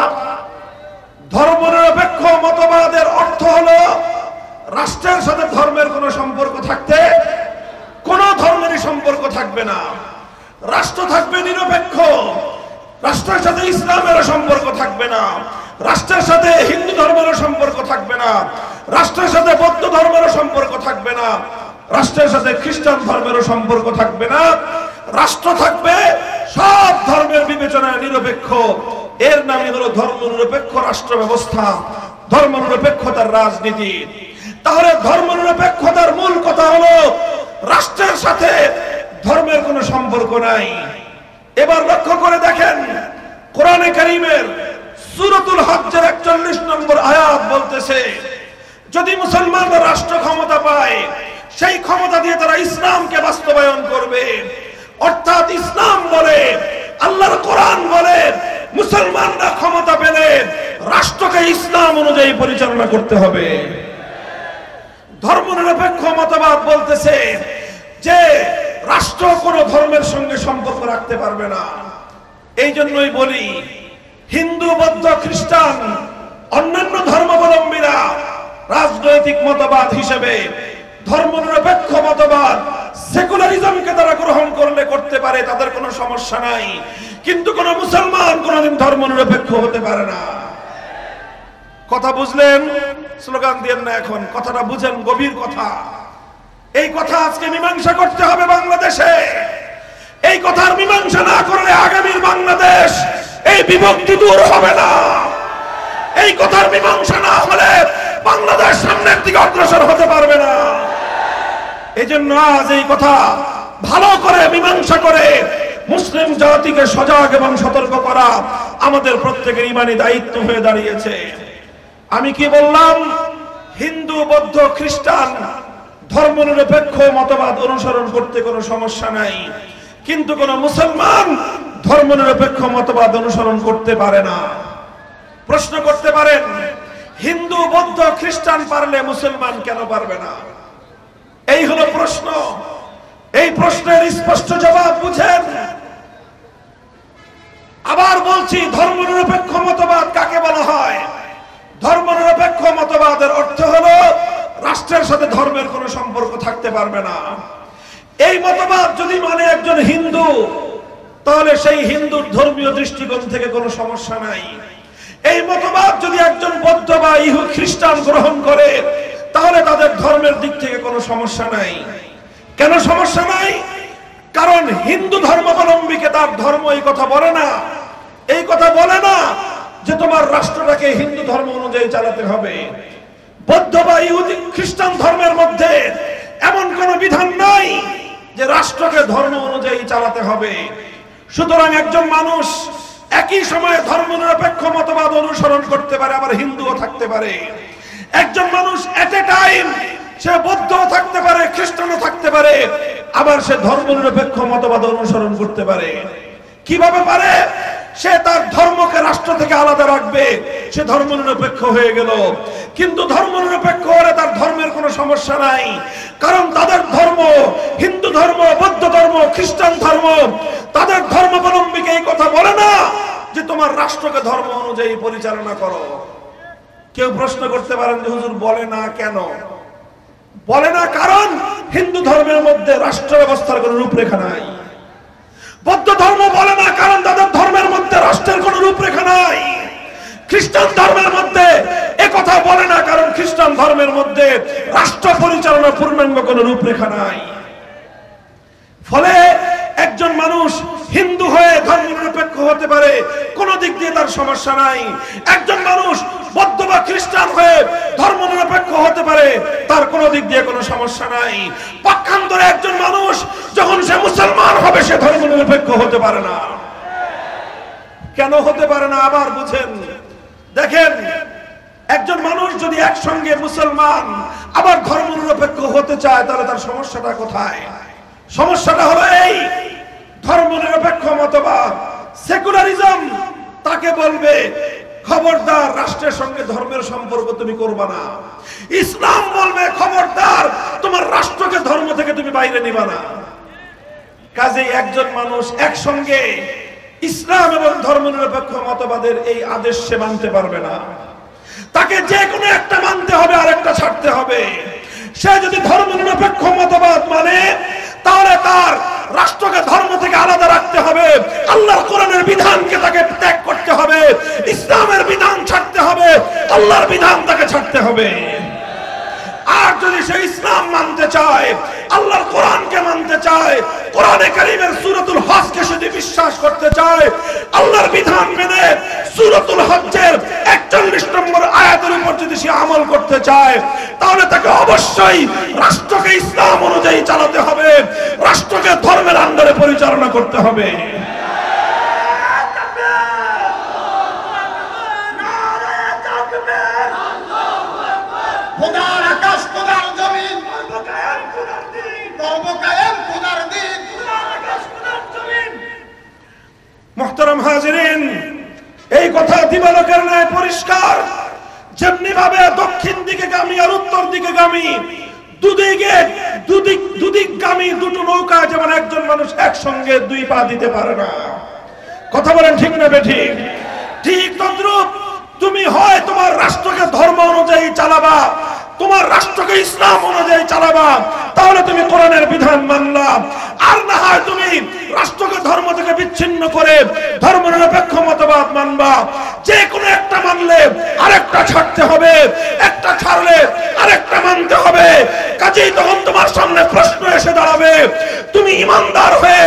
ধর্মনিরপেক্ষ মতবাদের অর্থ হলো রাষ্ট্রের সাথে ধর্মের কোনো সম্পর্ক থাকতে, কোন ধর্মেরই সম্পর্ক থাকবে না। রাষ্ট্র থাকবে নিরপেক্ষ, রাষ্ট্রের সাথে ইসলামের সম্পর্ক থাকবে না, রাষ্ট্রের সাথে হিন্দু ধর্মের সম্পর্ক থাকবে না, রাষ্ট্রের সাথে বৌদ্ধ ধর্মের সম্পর্ক থাকবে না, রাষ্ট্রের সাথে খ্রিস্টান ধর্মের সম্পর্ক থাকবে না। রাষ্ট্র থাকবে সব ধর্মের বিবেচনায় নিরপেক্ষ। এর নামই হলো ধর্মনিরপেক্ষ রাষ্ট্র ব্যবস্থা, ধর্মনিরপেক্ষতার রাজনীতি। তাহলে ধর্মনিরপেক্ষতার মূল কথা হলো রাষ্ট্রের সাথে ধর্মের কোনো সম্পর্ক নাই। এবার লক্ষ্য করে দেখেন, কোরআনে কারীমের সূরাতুল হজ্জের 41 নম্বর আয়াত বলতেছে, যদি মুসলমানরা রাষ্ট্র ক্ষমতা পায়, সেই ক্ষমতা দিয়ে তারা ইসলামকে বাস্তবায়ন করবে। অর্থাৎ ইসলাম বলে, আল্লাহর কোরআন বলে, মুসলমানরা ক্ষমতা পেলে রাষ্ট্রকে ইসলাম অনুযায়ী পরিচালনা করতে হবে। ধর্মনিরপেক্ষ মতবাদ বলতেছে যে রাষ্ট্র কোন ধর্মের সঙ্গে সম্পর্ক রাখতে পারবে না। এই জন্যই বলি, হিন্দু, বৌদ্ধ, খ্রিস্টান, অন্যান্য ধর্মাবলম্বীরা রাজনৈতিক মতবাদ হিসেবে ধর্মনিরপেক্ষ মতবাদ, সেকুলারিজমকে তারা গ্রহণ করলে করতে পারে, তাদের কোনো সমস্যা নাই। কিন্তু কোন মুসলমান কোনদিন ধর্মনিরপেক্ষ হতে পারে না। কথা বুঝলেন? স্লোগান দিয়েন না, এখন কথাটা বুঝেন, গভীর কথা। এই কথা আজকে মীমাংসা করতে হবে বাংলাদেশে। এই কথার মীমাংসা না করলে আগামীর বাংলাদেশ, এই বিভক্তি দূর হবে না। এই কথার মীমাংসা না হলে বাংলাদেশ সামনের দিকে অগ্রসর হতে পারবে না। এই জন্য আজ এই কথা ভালো করে মীমাংসা করে মুসলিম জাতিকে সজাগ এবং সতর্ক করা আমাদের প্রত্যেকের ঈমানী দায়িত্ব হয়ে দাঁড়িয়েছে। আমি কি বললাম? হিন্দু, বৌদ্ধ, খ্রিস্টান ধর্মনিরপেক্ষ মতবাদ অনুসরণ করতে কোনো সমস্যা নাই, কিন্তু কোন মুসলমান ধর্মনিরপেক্ষ মতবাদ অনুসরণ করতে পারে না। প্রশ্ন করতে পারেন, হিন্দু, বৌদ্ধ, খ্রিস্টান পারলে মুসলমান কেন পারবে না? এই হলো প্রশ্ন। এই প্রশ্নের স্পষ্ট জবাব বুঝেন। আবার বলছি, ধর্মনিরপেক্ষ মতবাদ কাকে বলা হয়? ধর্মনিরপেক্ষ মতবাদের অর্থ হলো রাষ্ট্রের সাথে ধর্মের কোনো সম্পর্ক থাকতে পারবে না। এই মতবাদ যদি মানে একজন হিন্দু, তাহলে সেই হিন্দুর ধর্মীয় দৃষ্টিকোণ থেকে কোনো সমস্যা নাই। এই মতবাদ যদি একজন বৌদ্ধ বা খ্রিস্টান গ্রহণ করে, তাহলে তাদের ধর্মের দিক থেকে কোনো সমস্যা নাই। কেন সমস্যা নাই? কারণ হিন্দু ধর্মাবলম্বীকে তার ধর্ম এই কথা বলে না। এই কথা বলে না যে তোমার রাষ্ট্রটাকে হিন্দু ধর্ম অনুযায়ী চালাতে হবে। বৌদ্ধ বা ইহুদি খ্রিস্টান ধর্মের মধ্যে এমন কোন বিধান নাই যে রাষ্ট্রকে ধর্ম অনুযায়ী চালাতে হবে। সুতরাং একজন মানুষ একই সময়ে ধর্মনিরপেক্ষ মতবাদ অনুসরণ করতে পারে, আবার হিন্দুও থাকতে পারে। একজন মানুষ এট এ টাইম সে বৌদ্ধও থাকতে পারে, খ্রিস্টানও থাকতে পারে, আবার সে ধর্মনিরপেক্ষ মতবাদ অনুসরণ করতে পারে। কিভাবে পারে? সে তার ধর্মকে রাষ্ট্র থেকে আলাদা রাখবে, সে ধর্মনিরপেক্ষ হয়ে গেল। কিন্তু ধর্মনিরপেক্ষ হলে তার ধর্মের কোনো সমস্যা নাই, কারণ তাদের ধর্ম, হিন্দু ধর্ম, বৌদ্ধ ধর্ম, খ্রিস্টান ধর্ম, তাদের ধর্মাবলম্বীকে এই কথা বলে না যে তোমার রাষ্ট্রকে ধর্ম অনুযায়ী পরিচালনা করো। কেউ প্রশ্ন করতে পারেন যে হুজুর বলে না কেন? বলে না কারণ হিন্দু ধর্মের মধ্যে রাষ্ট্র ব্যবস্থার কোনো রূপরেখা নাই। বৌদ্ধ ধর্ম বলে না কারণ তাদের ধর্মের মধ্যে রাষ্ট্রের কোনো রূপরেখা নাই। খ্রিস্টান ধর্মের মধ্যে একথা বলে না কারণ খ্রিস্টান ধর্মের মধ্যে রাষ্ট্র পরিচালনার পূর্ণাঙ্গ কোনো রূপরেখা নাই। ফলে একজন মানুষ হিন্দু হয়ে ধর্মনিরপেক্ষ হতে পারে, কোন দিক দিয়ে তার সমস্যা নাই। একজন মানুষ বৌদ্ধ বা খ্রিস্টান হয়ে ধর্মনিরপেক্ষ হতে পারে, তার কোন দিক দিয়ে কোনো সমস্যা নাই। পক্ষান্তরে একজন মানুষ যখন সে মুসলমান হবে সে ধর্মনিরপেক্ষ হতে পারে না। কেন হতে পারে না আবার বুঝেন। দেখেন, একজন মানুষ যদি একসঙ্গে মুসলমান আবার ধর্মনিরপেক্ষ হতে চায় তাহলে তার সমস্যাটা কোথায়? সমস্যাটা হলো এই, ধর্মনিরপেক্ষ মতবাদ সেকুলারিজম তাকে বলবে খবরদার রাষ্ট্রের সঙ্গে ধর্মের সম্পর্ক তুমি করবা না। ইসলাম বলবে খবরদার তোমার রাষ্ট্রকে ধর্ম থেকে তুমি বাইরে নিবা না। কাজেই একজন মানুষ একসঙ্গে ইসলাম এবং ধর্মনিরপেক্ষ মতবাদের এই আদেশ সে মানতে পারবে না। তাকে যে কোনো একটা মানতে হবে, আরেকটা ছাড়তে হবে। সে যদি ধর্মনিরপেক্ষ মতবাদ মানে তাহলে তার রাষ্ট্রকে ধর্ম থেকে আলাদা রাখতে হবে, আল্লাহর কোরআনের বিধানকে তাকে ত্যাগ করতে হবে, ইসলামের বিধান ছাড়তে হবে, আল্লাহর বিধান তাকে ছাড়তে হবে। আর যদি সে ইসলাম মানতে চায়, আল্লাহর কোরআনকে মানতে চায়, কোরআনে কারীমের সূরাতুল হজকে যদি বিশ্বাস করতে চায়, আল্লাহর বিধান মেনে সূরাতুল হজ্জের 41 নম্বর আয়াতের উপর যদি সে আমল করতে চায়, তাহলে তাকে অবশ্যই রাষ্ট্রকে ইসলাম অনুযায়ী চালাতে হবে, রাষ্ট্রকে ধর্মের আন্ডারে পরিচালনা করতে হবে। মুহতারাম হাজিরিন, এই কথা দিবালোকের ন্যায় পরিষ্কার। যেমনি ভাবে দক্ষিণ দিকে গামী আর উত্তর দিকে গামী, দুদিকগামী দুটো নৌকা যেমন একজন মানুষ একসঙ্গে দুই পা দিতে পারে না। কথা বলেন ঠিক না বেঠিক? ঠিক তদ্রূপ তুমি হয় তোমার রাষ্ট্রকে ধর্ম অনুযায়ী চালাবা, তোমার রাষ্ট্রকে ইসলাম অনুযায়ী চালাবা, তাহলে তুমি কোরআনের বিধান মানলা। আর না হয় তুমি রাষ্ট্রকে ধর্ম থেকে বিচ্ছিন্ন করে ধর্মনিরপেক্ষ মতবাদ মানবা। যে কোনো একটা মানলে আরেকটা ছাড়তে হবে, একটা ছাড়লে আরেকটা মানতে হবে। কাজেই তখন তোমার সামনে প্রশ্ন এসে দাঁড়াবে, তুমি ইমানদার হয়ে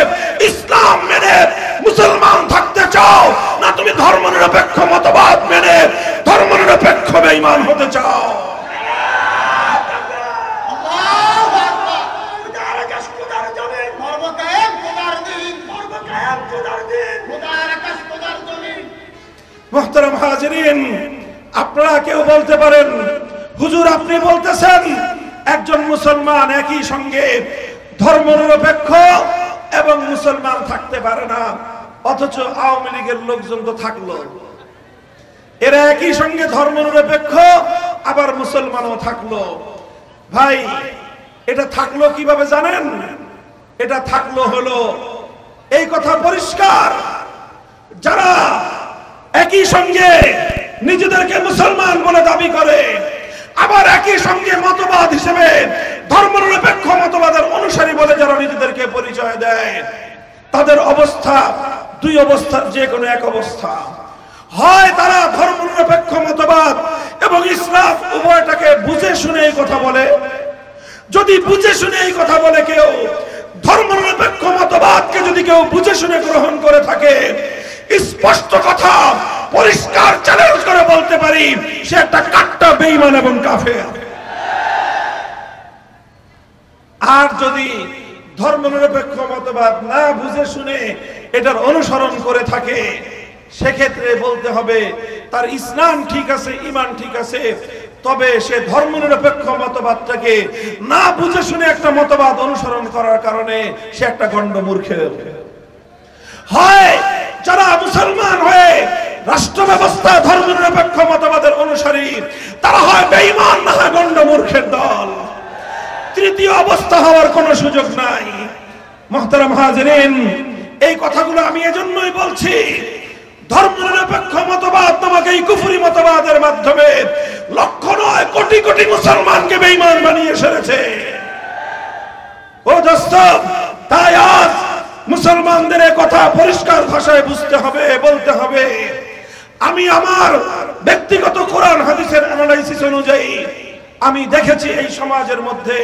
ইসলাম মেনে মুসলমান থাকতে চাও, না তুমি ধর্মনিরপেক্ষ মতবাদ মেনে ধর্মনিরপেক্ষ বেঈমান হতে চাও? মুহতারাম হাজিরিন, আপনারা কেউ বলতে পারেন, হুজুর আপনি বলতেছেন একজন মুসলমান একই সঙ্গে ধর্মনিরপেক্ষ এবং মুসলমান থাকতে পারে না, অথচ আওয়ামী লীগের লোকজন তো থাকলো, এরা একই সঙ্গে ধর্মনিরপেক্ষ আবার মুসলমানও থাকলো। ভাই, এটা থাকলো কিভাবে জানেন? এটা থাকলো হলো, এই কথা পরিষ্কার, যারা একই সঙ্গে নিজেদেরকে মুসলমান বলে দাবি করে, আবার একই সঙ্গে মতবাদ হিসেবে ধর্মনিরপেক্ষ মতবাদের অনুসারী বলে যারা নিজেদেরকে পরিচয় দেয়, তাদের অবস্থা দুই অবস্থার যে কোনো এক অবস্থা। হয় তারা ধর্মনিরপেক্ষ মতবাদ এবং ইসলাম উভয়টাকে বুঝে শুনে এই কথা বলে। যদি বুঝে শুনে এই কথা বলে কেউ, ধর্মনিরপেক্ষ মতবাদকে যদি কেউ বুঝে শুনে গ্রহণ করে থাকে, স্পষ্ট কথা পরিষ্কার চ্যালেঞ্জ করে বলতে পারি, সে একটা কাট্টা বেঈমান এবং কাফের। আর যদি ধর্মনিরপেক্ষ মতবাদ না বুঝে শুনে এটার অনুসরণ করে থাকে, সেক্ষেত্রে বলতে হবে তার ইসলাম ঠিক আছে, ঈমান ঠিক আছে, তবে সে ধর্মনিরপেক্ষ মতবাদটাকে না বুঝে শুনে একটা মতবাদ অনুসরণ করার কারণে সে একটা গণ্ডমূর্খের। হয় যারা মুসলমান হয়ে রাষ্ট্র ব্যবস্থা ধর্মনিরপেক্ষ মতবাদের অনুসারী, তারা হয় বেঈমান না হয় গণ্ডমূর্খের দল। তৃতীয় অবস্থা হওয়ার কোনো সুযোগ নাই। মুহতারাম হাজিরিন, এই কথাগুলো আমি এজন্যই বলছি, ধর্মনিরপেক্ষ মতবাদ তোমাকে এই কুফরি মতবাদের মাধ্যমে লক্ষ নয় কোটি কোটি মুসলমানকে বেঈমান বানিয়ে সেরেছে। ও দোস্ত, তাই আজ মুসলমানদের কথা পরিষ্কার ভাষায় বুঝতে হবে, বলতে হবে। আমি আমার ব্যক্তিগত কোরআন হাদিসের অ্যানালাইসিস অনুযায়ী আমি দেখেছি এই সমাজের মধ্যে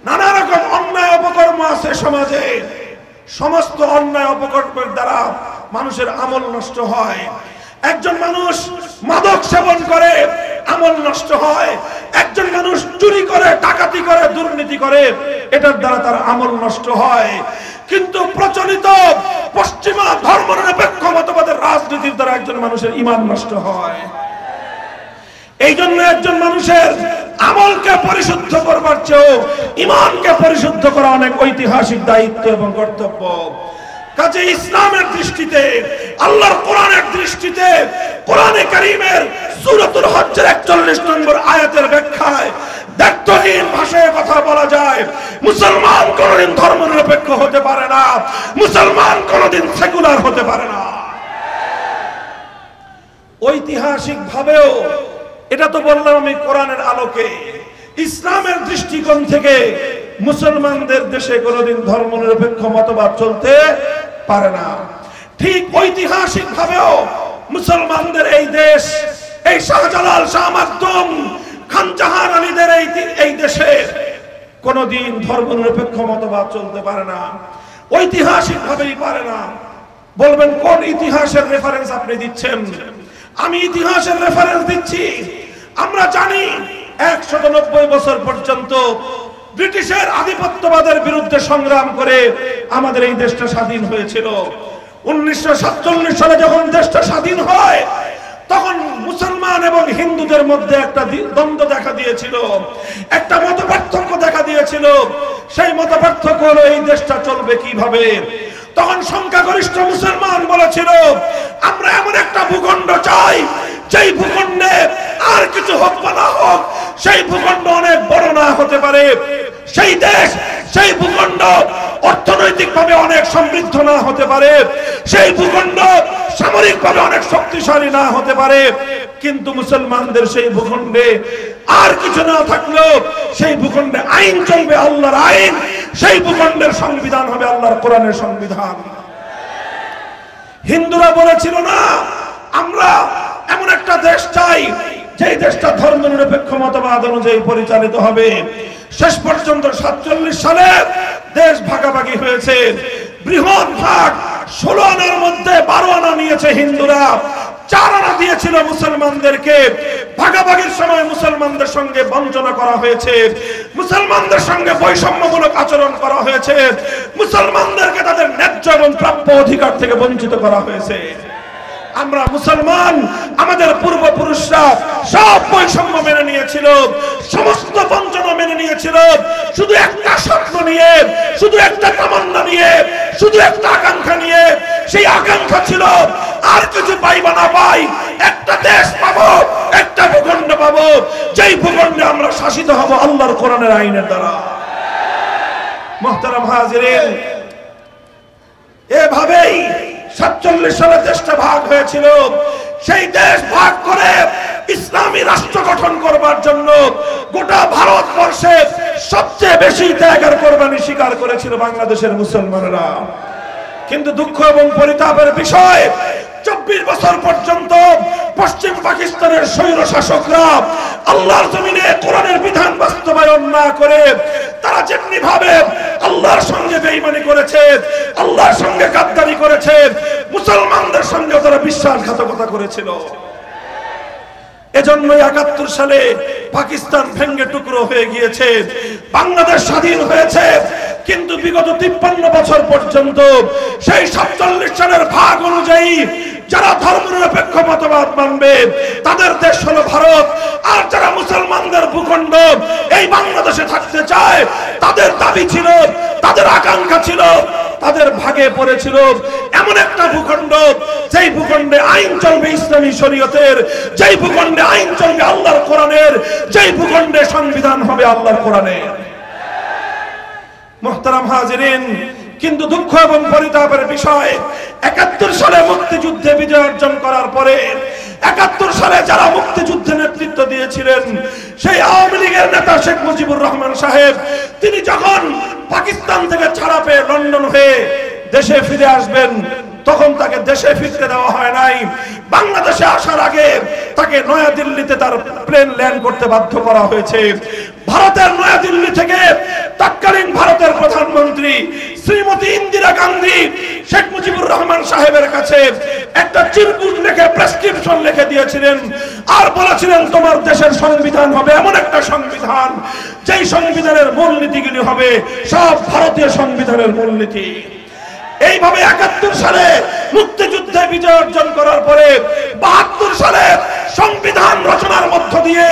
নানা রকম অন্যায় অপকর্ম আছে সমাজে। সমস্ত অন্যায় অপকর্মের দ্বারা মানুষের আমল নষ্ট হয়। একজন মানুষ মাদক সেবন করে, আমল নষ্ট হয়। একজন মানুষ চুরি করে, ডাকাতি করে, দুর্নীতি করে, এটার দ্বারা তার আমল নষ্ট হয়। কিন্তু প্রচলিত পশ্চিমা ধর্মনিরপেক্ষ মতবাদের রাজনীতির দ্বারা একজন মানুষের ঈমান নষ্ট হয়। এই জন্য একজন মানুষের আমলকে পরিশুদ্ধ করবার চেয়েও ঈমানকে পরিশুদ্ধ করা অনেক ঐতিহাসিক দায়িত্ব এবং কর্তব্য। কাজে ইসলামের দৃষ্টিতে, আল্লাহর কোরআনের দৃষ্টিতে, কোরআনে কারীমের সূরাতুল হজ্জের 41 নম্বর আয়াতের ব্যাখ্যায় দায়িত্বহীন ভাষায় কথা বলা যায়, মুসলমান কোনদিন ধর্মনিরপেক্ষ হতে পারে না, মুসলমান কোনদিন সেকুলার হতে পারে না। ঐতিহাসিক ভাবেও এটা তো বললাম আমি কোরআনের আলোকে, ইসলামের দৃষ্টিকোণ থেকে মুসলমানদের দেশে কোনদিন ধর্মনিরপেক্ষ মতবাদ চলতে পারে না। ঠিক ঐতিহাসিক ভাবেও মুসলমানদের এই দেশ, এই শাহজালাল, শাহ মাকদুম, খান জাহান আলীদের এই দেশে কোনদিন ধর্মনিরপেক্ষ মতবাদ চলতে পারে না, ঐতিহাসিক ভাবেই পারে না। বলবেন কোন ইতিহাসের রেফারেন্স আপনি দিচ্ছেন? আমি ইতিহাসের রেফারেন্স দিচ্ছি। আমরা জানি 190 বছর পর্যন্ত ব্রিটিশের আধিপত্যবাদের বিরুদ্ধে সংগ্রাম করে আমাদের এই দেশটা স্বাধীন হয়েছিল। 1947 সালে যখন দেশটা স্বাধীন হয়, তখন মুসলমান এবং হিন্দুদের মধ্যে একটা দ্বন্দ্ব দেখা দিয়েছিল, একটা মতপার্থক্য দেখা দিয়েছিল। সেই মতপার্থক্য হলো এই দেশটা চলবে কিভাবে। তখন সংখ্যাগরিষ্ঠ মুসলমান বলেছিল, আমরা এমন একটা ভূখণ্ড চাই যেই ভূখণ্ডে আর কিছু হোক বা না হোক, সেই ভূখণ্ড অনেক বড় না হতে পারে, সেই দেশ, সেই ভূখণ্ড অর্থনৈতিকভাবে অনেক সমৃদ্ধ না হতে পারে, সেই ভূখণ্ড সামরিকভাবে অনেক শক্তিশালী না হতে পারে, কিন্তু মুসলমানদের সেই ভূখণ্ডে আর কিছু না থাকলেও সেই ভূখণ্ডে আইন চলবে, আল্লাহর আইন। সেই ভূখণ্ডের সংবিধান হবে আল্লাহর কোরআনের সংবিধান। হিন্দুরা বলেছিল না, আমরা এমন একটা দেশ চাই যে দেশটা ধর্মনিরপেক্ষ মতবাদ অনুযায়ী পরিচালিত হবে। শেষ পর্যন্ত 47 সালে দেশ ভাগাভাগি হয়েছে। বৃহৎ ভাগ 16 আনার মধ্যে 12 আনা নিয়েছে হিন্দুরা, 4 আনা দিয়েছিল মুসলমানদেরকে। ভাগাভাগির সময় মুসলমানদের সঙ্গে বঞ্চনা করা হয়েছে, মুসলমানদের সঙ্গে বৈষম্যমূলক আচরণ করা হয়েছে, মুসলমানদেরকে তাদের ন্যায্য এবং প্রাপ্য অধিকার থেকে বঞ্চিত করা হয়েছে। আমরা মুসলমান, আমাদের পূর্বপুরুষরা সব বৈষম্য মেনে নিয়েছিল, সমস্ত বঞ্চনা মেনে নিয়েছিল, শুধু একটা স্বপ্ন নিয়ে, শুধু একটা তামান্না নিয়ে, শুধু একটা আকাঙ্ক্ষা নিয়ে। সেই আকাঙ্ক্ষা ছিল আর কিছু পাইবা না পাই, একটা দেশ পাবো, একটা ভূখণ্ড পাবো, যেই ভূখণ্ডে আমরা শাসিত হব আল্লাহর কোরআনের আইনের দ্বারা। মুহতারাম হাজিরিন, এভাবেই 47 সালে দেশটা ভাগ হয়েছিল। সেই দেশ ভাগ করে ইসলামী রাষ্ট্র গঠন করবার জন্য গোটা ভারতবর্ষে সবচেয়ে বেশি ত্যাগ আর কোরবানি স্বীকার করেছিল বাংলাদেশের মুসলমানেরা। কিন্তু দুঃখ এবং পরিতাপের বিষয়, 24 বছর পর্যন্ত পশ্চিম পাকিস্তানের স্বৈর শাসকরা আল্লাহর জমিনে কোরআনের বিধান বাস্তবায়ন না করে তারা যেমনি ভাবে আল্লাহর সঙ্গে বেঈমানি করেছে, আল্লাহর সঙ্গে গাদ্দারি করেছে, মুসলমানদের সঙ্গে তারা বিশ্বাসঘাতকতা করেছিল। এজন্য 71 সালে পাকিস্তান ভেঙে টুকরো হয়ে গিয়েছে, বাংলাদেশ স্বাধীন হয়েছে। কিন্তু বিগত 53 বছর পর্যন্ত সেই 47 সালের ভাগ অনুযায়ী যারা ধর্মনিরপেক্ষ মতবাদ মানবে তাদের দেশ হলো ভারত, আর যারা মুসলমানদের ভূখণ্ড এই বাংলাদেশে থাকতে চায় তাদের দাবি ছিল, তাদের আকাঙ্ক্ষা ছিল, তাদের ভাগে পড়েছিল এমন একটা ভূখণ্ড যেই ভূখণ্ডে আইন চলবে ইসলামী শরীয়তের, যেই ভূখণ্ডে আইন চলবে আল্লাহর কোরআনের, যেই ভূখণ্ডে সংবিধান হবে আল্লাহর কোরআনের। মুহতারাম হাজিরিন, কিন্তু দুঃখ এবং পরিতাপের বিষয়, 71 সালে মুক্তিযুদ্ধে বিজয় অর্জন করার পরে 71 সালে যারা মুক্তিযুদ্ধে নেতৃত্ব দিয়েছিলেন সেই আওয়ামী লীগের নেতা শেখ মুজিবুর রহমান সাহেব, তিনি যখন পাকিস্তান থেকে ছাড়া পেয়ে লন্ডন হয়ে দেশে ফিরে আসবেন তখন তাকে দেশে ফিরতে দেওয়া হয় নাই। বাংলাদেশে আসার আগে তাকে নয়াদিল্লিতে তার প্লেন ল্যান্ড করতে বাধ্য করা হয়েছে। ভারতের নয়াদিল্লি থেকে তৎকালীন ভারতের প্রধানমন্ত্রী শ্রীমতী ইন্দিরা গান্ধী শেখ মুজিবুর রহমান সাহেবের কাছে একটা চিরকুট লিখে প্রেসক্রিপশন লিখে দিয়েছিলেন আর বলেছিলেন তোমার দেশের সংবিধান হবে এমন একটা সংবিধান যেই সংবিধানের মূলনীতিগুলি হবে সব ভারতীয় সংবিধানের মূলনীতি। এইভাবে ৭১ সালে মুক্তিযুদ্ধে বিজয় অর্জন করার পরে ৭২ সালে সংবিধান রচনার মধ্য দিয়ে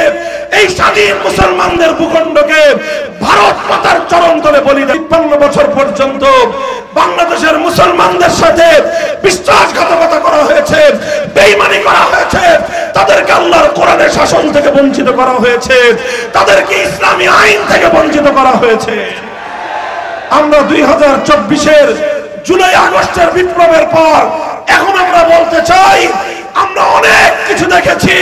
এই স্বাধীন মুসলমানদের ভূখণ্ডকে ভারত মাতার চরণ তলে বলিদান ৫৩ বছর পর্যন্ত বাংলাদেশের মুসলমানদের সাথে বিশ্বাসঘাতকতা করা হয়েছে, বেঈমানি করা হয়েছে, তাদেরকে আল্লাহর কোরআনের শাসন থেকে বঞ্চিত করা হয়েছে, তাদেরকে ইসলামী আইন থেকে বঞ্চিত করা হয়েছে। আমরা ২০২৪-এর জুলাই আগস্টের বিপ্লবের পর এখন আমরা বলতে চাই আমরা অনেক কিছু দেখেছি,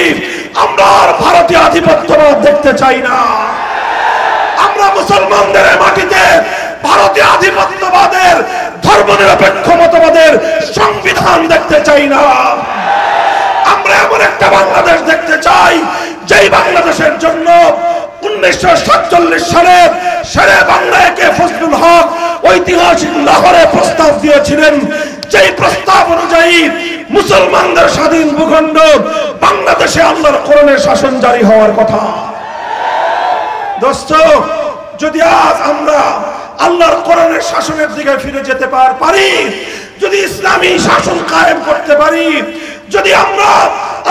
আমরা আর ভারতীয় আধিপত্যবাদ দেখতে চাই না। আমরা মুসলমানদের মাটিতে ভারতীয় আধিপত্যবাদের ধর্মনিরপেক্ষ মতবাদের সংবিধান দেখতে চাই না। আমরা এমন একটা বাংলাদেশ দেখতে চাই যেই বাংলাদেশের জন্য 1947 সালে শেরে বাংলা একে ফজলুল হক ঐতিহাসিক লাহোরে প্রস্তাব দিয়েছিলেন, যেই প্রস্তাব অনুযায়ী মুসলমানদের স্বাধীন ভূখণ্ড বাংলাদেশে আল্লাহর কোরআনের শাসন জারি হওয়ার কথা। দোস্ত, যদি আজ আমরা আল্লাহর কোরআনের শাসনের দিকে ফিরে যেতে পারি, যদি ইসলামী শাসন কায়েম করতে পারি, যদি আমরা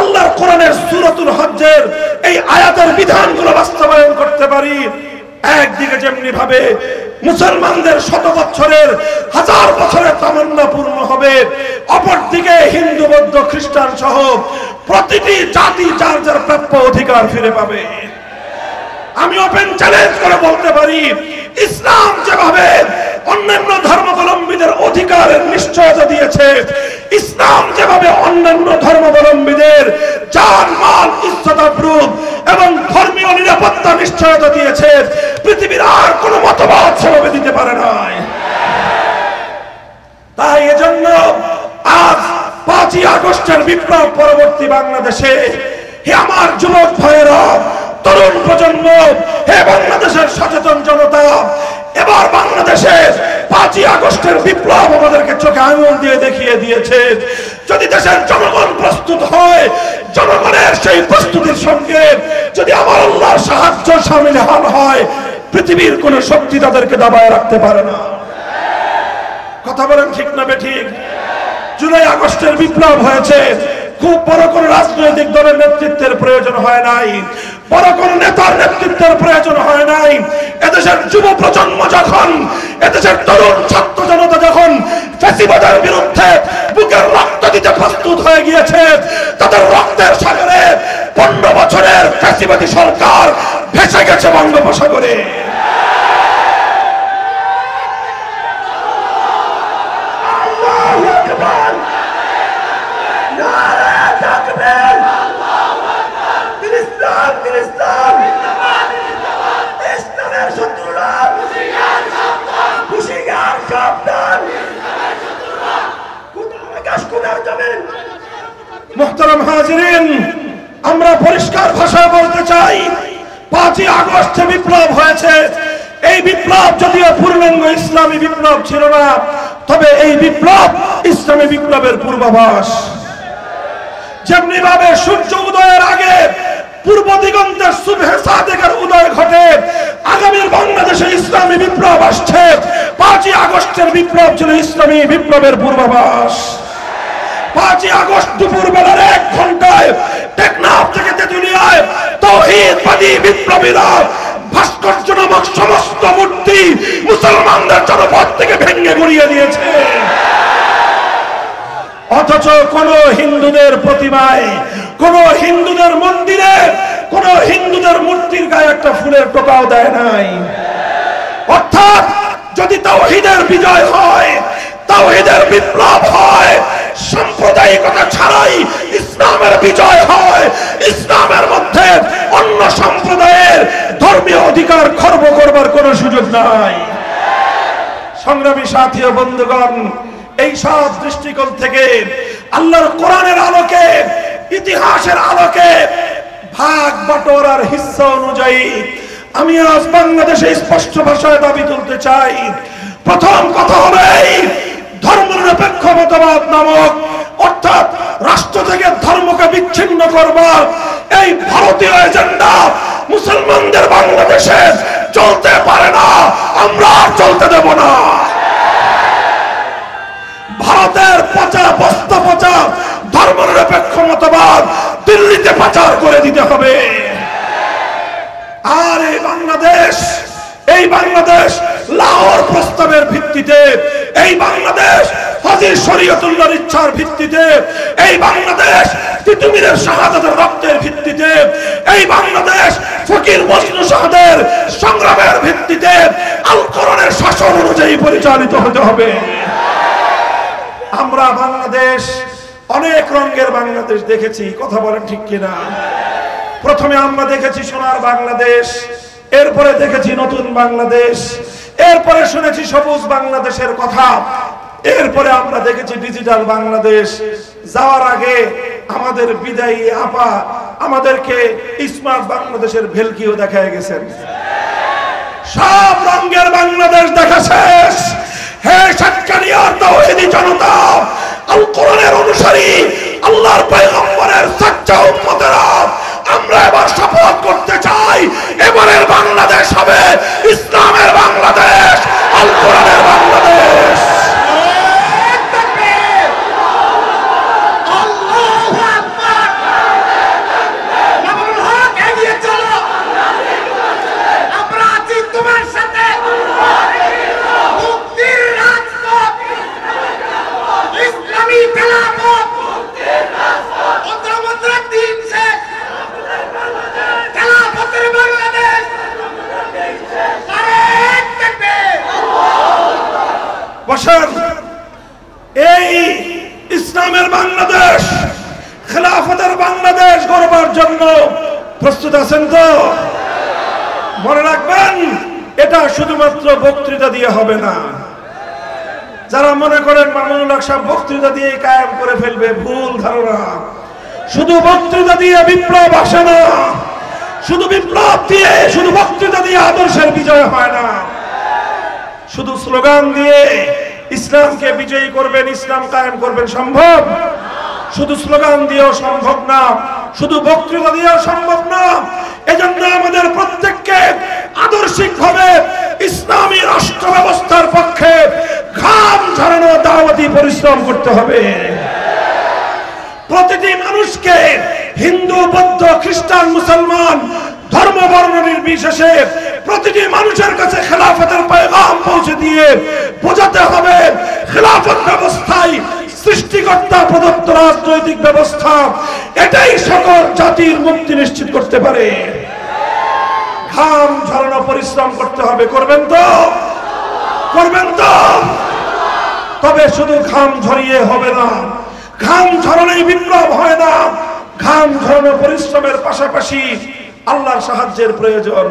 আল্লাহর কোরআনের সূরাতুল হজ্জের এই আয়াতের বিধানগুলো বাস্তবায়ন করতে পারি, একদিকে যেমনি ভাবে মুসলমানদের শত বছরের হাজার বছরের তামান্না পূর্ণ হবে, অপরদিকে হিন্দু বৌদ্ধ খ্রিস্টান সহ প্রতিটি জাতি যার যার প্রাপ্য অধিকার ফিরে পাবে। আমি ওপেন চ্যালেঞ্জ করে বলতে পারি, ইসলাম যেভাবে অন্যান্য ধর্মাবলম্বীদের অধিকারের নিশ্চয়তা দিয়েছে, ইসলাম যেভাবে অন্যান্য ধর্মাবলম্বীদের জান মাল ইজ্জত আবরু এবং ধর্মীয় নিরাপত্তা নিশ্চয়তা দিয়েছে, পৃথিবীর আর কোনো মতবাদ সেভাবে দিতে পারে নাই। তাই এজন্য আজ ৫ই আগস্টের বিপ্লব পরবর্তী বাংলাদেশে হে আমার যুবক ভাইয়েরা, তরুণ প্রজন্ম, হে বাংলাদেশের সচেতন জনতা, এবার বাংলাদেশে ৫ই আগস্টের বিপ্লব আমাদেরকে চোখে আঙুল দিয়ে দেখিয়ে দিয়েছে, যদি দেশের জনগণ প্রস্তুত হয়, জনগণের সেই প্রস্তুতির সঙ্গে যদি আমার আল্লাহর সাহায্য শামিল হয়, পৃথিবীর কোন শক্তি তাদেরকে দাবায় রাখতে পারে না। কথা বলেন ঠিক না বেঠিক? জুলাই আগস্টের বিপ্লব হয়েছে, খুব বড় কোন রাজনৈতিক দলের নেতৃত্বের প্রয়োজন হয় নাই, বড় কোন নেতার নেতৃত্বের প্রয়োজন হয় নাই। এদেশের যুব প্রজন্ম যখন, এদেশের তরুণ ছাত্র জনতা যখন ফ্যাসিবাদের বিরুদ্ধে বুকের রক্ত দিতে প্রস্তুত হয়ে গিয়েছে, তাদের রক্তের সাগরে 15 বছরের ফ্যাসিবাদী সরকার ভেসে গেছে বঙ্গোপসাগরে। মুহতারাম হাজিরিন, আমরা পরিষ্কার ভাষায় বলতে চাই, ৫ই আগস্টে বিপ্লব হয়েছে। এই বিপ্লব যদিও পূর্ণাঙ্গ ইসলামী বিপ্লব ছিল না, তবে এই বিপ্লব ইসলামী বিপ্লবের পূর্বাভাস। যেমনি ভাবে সূর্য উদয়ের আগে পূর্ব দিগন্তের সুবহে সাদেকের উদয় ঘটে, আগামীর বাংলাদেশে ইসলামী বিপ্লব আসছে। ৫ই আগস্টের বিপ্লব ছিল ইসলামী বিপ্লবের পূর্বাভাস। ৫ই আগস্ট দুপুর বেলার ১ ঘন্টায় টেকনাফ থেকে তেতুলিয়ায় তাওহীদবাদী বিপ্লবীরা ভাস্কর্য নামক সমস্ত মূর্তি মুসলমানদের জনপদ থেকে ভেঙে গুড়িয়ে দিয়েছে। অথচ কোন হিন্দুদের প্রতিমায়, কোন হিন্দুদের মন্দিরে, কোন হিন্দুদের মূর্তির গায়ে একটা ফুলের টোকাও দেয় নাই। অর্থাৎ যদি তাওহীদের বিজয় হয়, তাওহীদের বিপ্লব হয়, সাম্প্রদায়িকতা ছাড়াই ইসলামের বিজয় হয়, ইসলামের মধ্যে অন্য সম্প্রদায়ের ধর্মীয় অধিকার খর্ব করবার কোনো সুযোগ নাই। সংগ্রামী সাথী ও বন্ধুগণ, এই সব দৃষ্টিকোণ থেকে আল্লাহর কোরআনের আলোকে, ইতিহাসের আলোকে ভাগ বাটোয়ারার হিস্সা অনুযায়ী আমি আজ বাংলাদেশে স্পষ্ট ভাষায় দাবি তুলতে চাই, প্রথম কথা হবে ধর্মনিরপেক্ষ মতবাদ নামক, অর্থাৎ রাষ্ট্র থেকে ধর্মকে বিচ্ছিন্ন করবার এই ভারতীয় এজেন্ডা মুসলমানদের বাংলাদেশে চলতে পারে না, আমরা চলতে দেব না। ভারতের পচা বস্তা পচা ধর্মনিরপেক্ষ মতবাদ দিল্লিতে পাচার করে দিতে হবে। আর এই বাংলাদেশ লাহোর প্রস্তাবের ভিত্তিতে, এই বাংলাদেশ হাজী শরীয়তুল্লাহর ইচ্ছার ভিত্তিতে, এই বাংলাদেশ তিতুমীরের শাহাদাতের রক্তের ভিত্তিতে, এই বাংলাদেশ ফকির মজনু শাহদের সংগ্রামের ভিত্তিতে আল কোরআনের শাসন অনুযায়ী পরিচালিত হতে হবে। আমরা বাংলাদেশ অনেক রঙের বাংলাদেশ দেখেছি, কথা বলেন ঠিক কিনা? প্রথমে আমরা দেখেছি সোনার বাংলাদেশ, এরপরে দেখেছি নতুন বাংলাদেশ, এরপরে শুনেছি সবুজ বাংলাদেশের কথা, এরপরে আমরা দেখেছি ডিজিটাল বাংলাদেশ। যাওয়ার আগে আমাদের বিদায়ী আপা আমাদেরকে স্মার্ট বাংলাদেশের ভেলকিও দেখায় গেছেন। সব রঙের বাংলাদেশ দেখা শেষ। হে সাতকানিয়ার তাওহীদি জনতা, আল কোরআনের অনুসারী, আল্লাহর পয়গম্বরের সচ্চা উম্মতেরা, আমরা এবার শপথ করতে চাই, এবারের বাংলাদেশ হবে ইসলামের বাংলাদেশ, আল কোরআনের বাংলাদেশ। এই ইসলামের বাংলাদেশ, খেলাফতের বাংলাদেশ গড়বার জন্য প্রস্তুত আছেন তো? মনে রাখবেন, এটা শুধুমাত্র বক্তৃতা দিয়ে হবে না। যারা মনে করেন মামুনুল হক সাহেব বক্তৃতা দিয়ে কায়েম করে ফেলবে, ভুল ধারণা। শুধু বক্তৃতা দিয়ে বিপ্লব আসে না, শুধু বিপ্লব দিয়ে, শুধু বক্তৃতা দিয়ে আদর্শের বিজয় হয় না। শুধু স্লোগান দিয়ে ইসলামকে বিজয়ী করবেন, ইসলাম কায়েম করবেন সম্ভব? শুধু স্লোগান দিয়েও সম্ভব না, শুধু বক্তৃতা দিয়েও সম্ভব না। এজন্য আমাদের প্রত্যেককে আদর্শিকভাবে ইসলামী রাষ্ট্র ব্যবস্থার পক্ষে ঘাম ঝরানো দাওয়াতি পরিশ্রম করতে হবে। প্রতিটি মানুষকে, হিন্দু, বৌদ্ধ, খ্রিস্টান, মুসলমান, ধর্ম বর্ণ নির্বিশেষে প্রতিটি মানুষের কাছে খেলাফতের পয়গাম পৌঁছে দিয়ে বোঝাতে হবে, খেলাফত ব্যবস্থায় সৃষ্টিকর্তা প্রদত্ত রাজনৈতিক ব্যবস্থা, এটাই সকল জাতির মুক্তি নিশ্চিত করতে পারে। ঘাম ঝরানো পরিশ্রম করতে হবে। করবেন তো? করবেন তো? তবে শুধু ঘাম ঝরিয়ে হবে না, ঘাম ঝরানোই বিপ্লব হয় না। ঘাম ঝরানো পরিশ্রমের পাশাপাশি আল্লাহর সাহায্যের প্রয়োজন।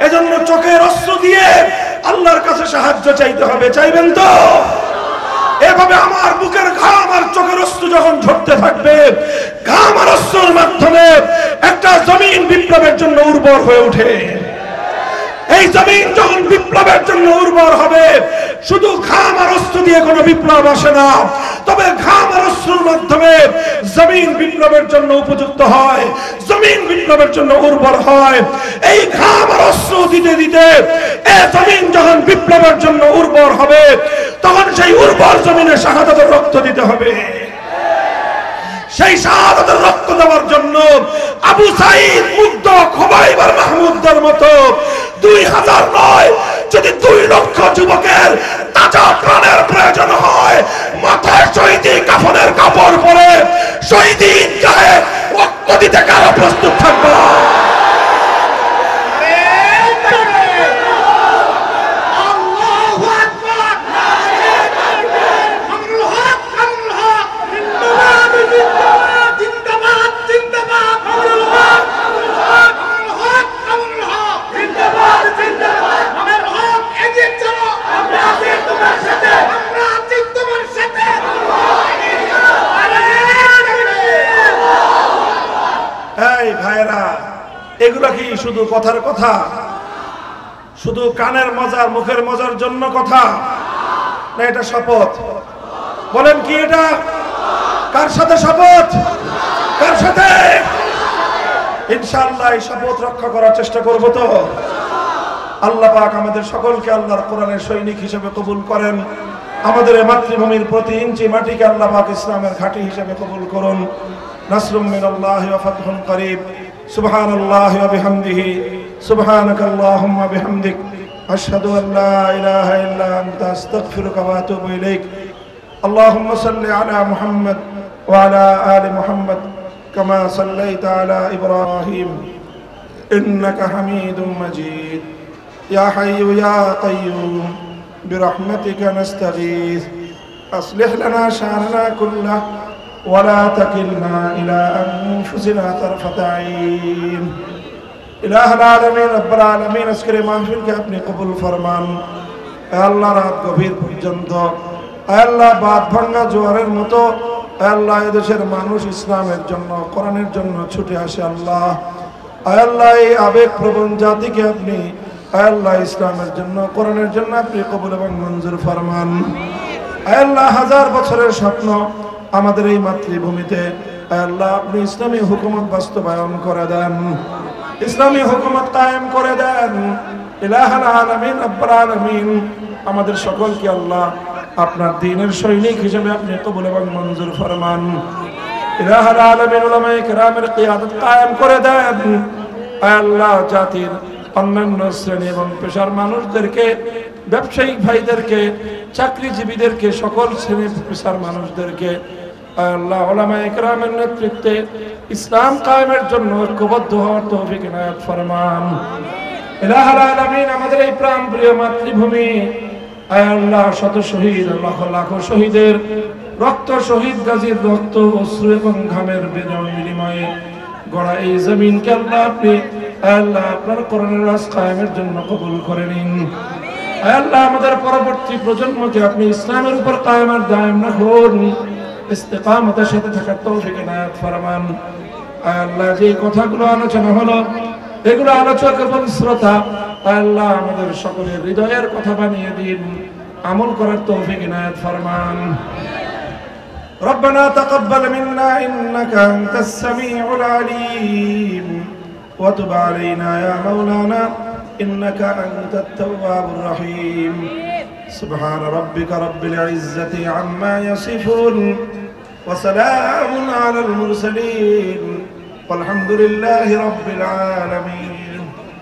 এজন্য চোখের অশ্রু দিয়ে আল্লাহর কাছে সাহায্য চাইতে হবে। চাইবেন তো? এভাবে আমার বুকের ঘাম আর চোখের অশ্রু যখন ঝরতে থাকবে, ঘাম আর অশ্রুর মাধ্যমে একটা জমিন বিপ্লবের জন্য উর্বর হয়ে ওঠে। এই জমিন যখন বিপ্লবের জন্য উর্বর হবে, শুধু ঘাম আর অশ্রু দিয়ে কোনো বিপ্লব আসে না, তবে ঘাম আর অশ্রুর মাধ্যমে জমিন বিপ্লবের জন্য উপযুক্ত হয়, জমিন বিপ্লবের জন্য উর্বর হয়। এই ঘাম আর অশ্রু দিতে দিতে এই জমিন যখন বিপ্লবের জন্য উর্বর হবে, তখন সেই উর্বর জমিনে শাহাদাতের রক্ত দিতে হবে। সেই শাহাদাতের রক্ত দেওয়ার জন্য আবু সাঈদ, মুগ্ধ, খুবাইব আর মাহমুদদের মতো 2000 নয়, যদি 2 লক্ষ যুবকের তাজা প্রাণের প্রয়োজন হয়, মাথায় শহীদি কাফনের কাপড় পরে শহীদি ঈদগাহে রক্ত দিতে কারা প্রস্তুত থাকবে? এগুলো কি শুধু কথার কথা, শুধু কানের মজার, মুখের মজার জন্য কথা? না এটা শপথ? বলেন কি এটা? কার সাথে শপথ? কার সাথে? ইনশাআল্লাহ এই শপথ রক্ষা করার চেষ্টা করব তো। আল্লাহ পাক আমাদের সকলকে আল্লাহর কোরআনের সৈনিক হিসেবে কবুল করেন। আমাদের এই মাতৃভূমির প্রতি ইঞ্চি মাটিকে আল্লাহ পাক ইসলামের ঘাঁটি হিসেবে কবুল করুন। নাসরুম মিনাল্লাহি ওয়া ফাতহুন করিব। সুবহানাল্লাহি ওয়া বিহামদিহি সুবহানাকাল্লাহুম্মা বিহামদিক আশহাদু আল লা ইলাহা ইল্লা আনতা আস্তাগফিরুকা ওয়া আতুবু ইলাইক। আল্লাহুম্মা সাল্লি আলা মুহাম্মদ ওয়া আলা আলি মুহাম্মদ কামা সাল্লাইতা আলা ইব্রাহিম ইন্নাকা হামিদুম মাজিদ। ইয়া হাইয়্যু ইয়া কাইয়্যুম বিরহমাতিকা নাস্তাগীথ أصلح لنا شأننا كله ولا تكلنا إلى أنفسنا طرفة عين إله العالمين رب العالمين আজকের মাহফিলকে আপনি কবুল ফরমান। আল্লাহ রাত গভীর পর্যন্ত আল্লাহ বাদ ভাঙা জোয়ারের মতো আল্লাহ এদেশের মানুষ ইসলামের জন্য কোরআনের জন্য ছুটে আসে। আল্লাহ আল্লাহ এই আবেগপ্রবণ জাতিকে আপনি আল্লাহ ইসলামের জন্য কোরআনের জন্য আপনি কবুল এবং মঞ্জুর ফরমান। আল্লাহ হাজার বছরের স্বপ্ন আমাদের এই মাতৃভূমিতে আল্লাহ আপনি ইসলামী হুকুমত বাস্তবায়ন করে দেন, ইসলামী হুকুমত কায়েম করে দেন। ইলাহুল আলামিন রব্বুল আলামিন আমাদের সকলকে আল্লাহ আপনার দ্বীনের সৈনিক হিসেবে আপনি কবুল এবং মঞ্জুর ফরমান। ইলাহুল আলামিন উলামায়ে কেরামের কিয়াদত কায়েম করে দেন। আল্লাহ জাতির অন্যান্য শ্রেণী এবং পেশার মানুষদেরকে, ব্যবসায়িক ভাইদেরকে, চাকরিজীবীদেরকে, সকল শ্রেণী পেশার মানুষদেরকে আল্লাহ উলামায়ে কেরামের নেতৃত্বে ইসলাম কায়েমের জন্য ঐক্যবদ্ধ হওয়ার তৌফিক ইনায়াত ফরমান। ইলাহুল আলামিন আমাদের এই প্রাণপ্রিয় মাতৃভূমি আল্লাহ শত শহীদ, লাখ লাখ শহীদের রক্ত, শহীদ গাজীর রক্ত, অশ্রু এবং ঘামের বিনিময়ে গড়া এই জমিনকে আল্লাহ আপনি আল্লাহ আপনার কোরআনের রাজ কায়েমের জন্য কবুল করে নিন। আল্লাহ আমাদের পরবর্তী প্রজন্মকে আপনি ইসলামের উপর কায়েম আর দায়েম রাখুন, ইস্তেকামতের সাথে থাকার তৌফিক ইনায়াত ফরমান। আল্লাহ যে কথাগুলো আলোচনা হলো এগুলো আলোচক এবং শ্রোতা আল্লাহ আমাদের সকলের হৃদয়ের কথা বানিয়ে দিন, আমল করার তৌফিক ইনায়াত ফরমান। ربنا تقبل منا إنك أنت السميع العليم وتب علينا يا مولانا إنك أنت التواب الرحيم سبحان ربك رب العزة عما يصفون وسلام على المرسلين والحمد لله رب العالمين.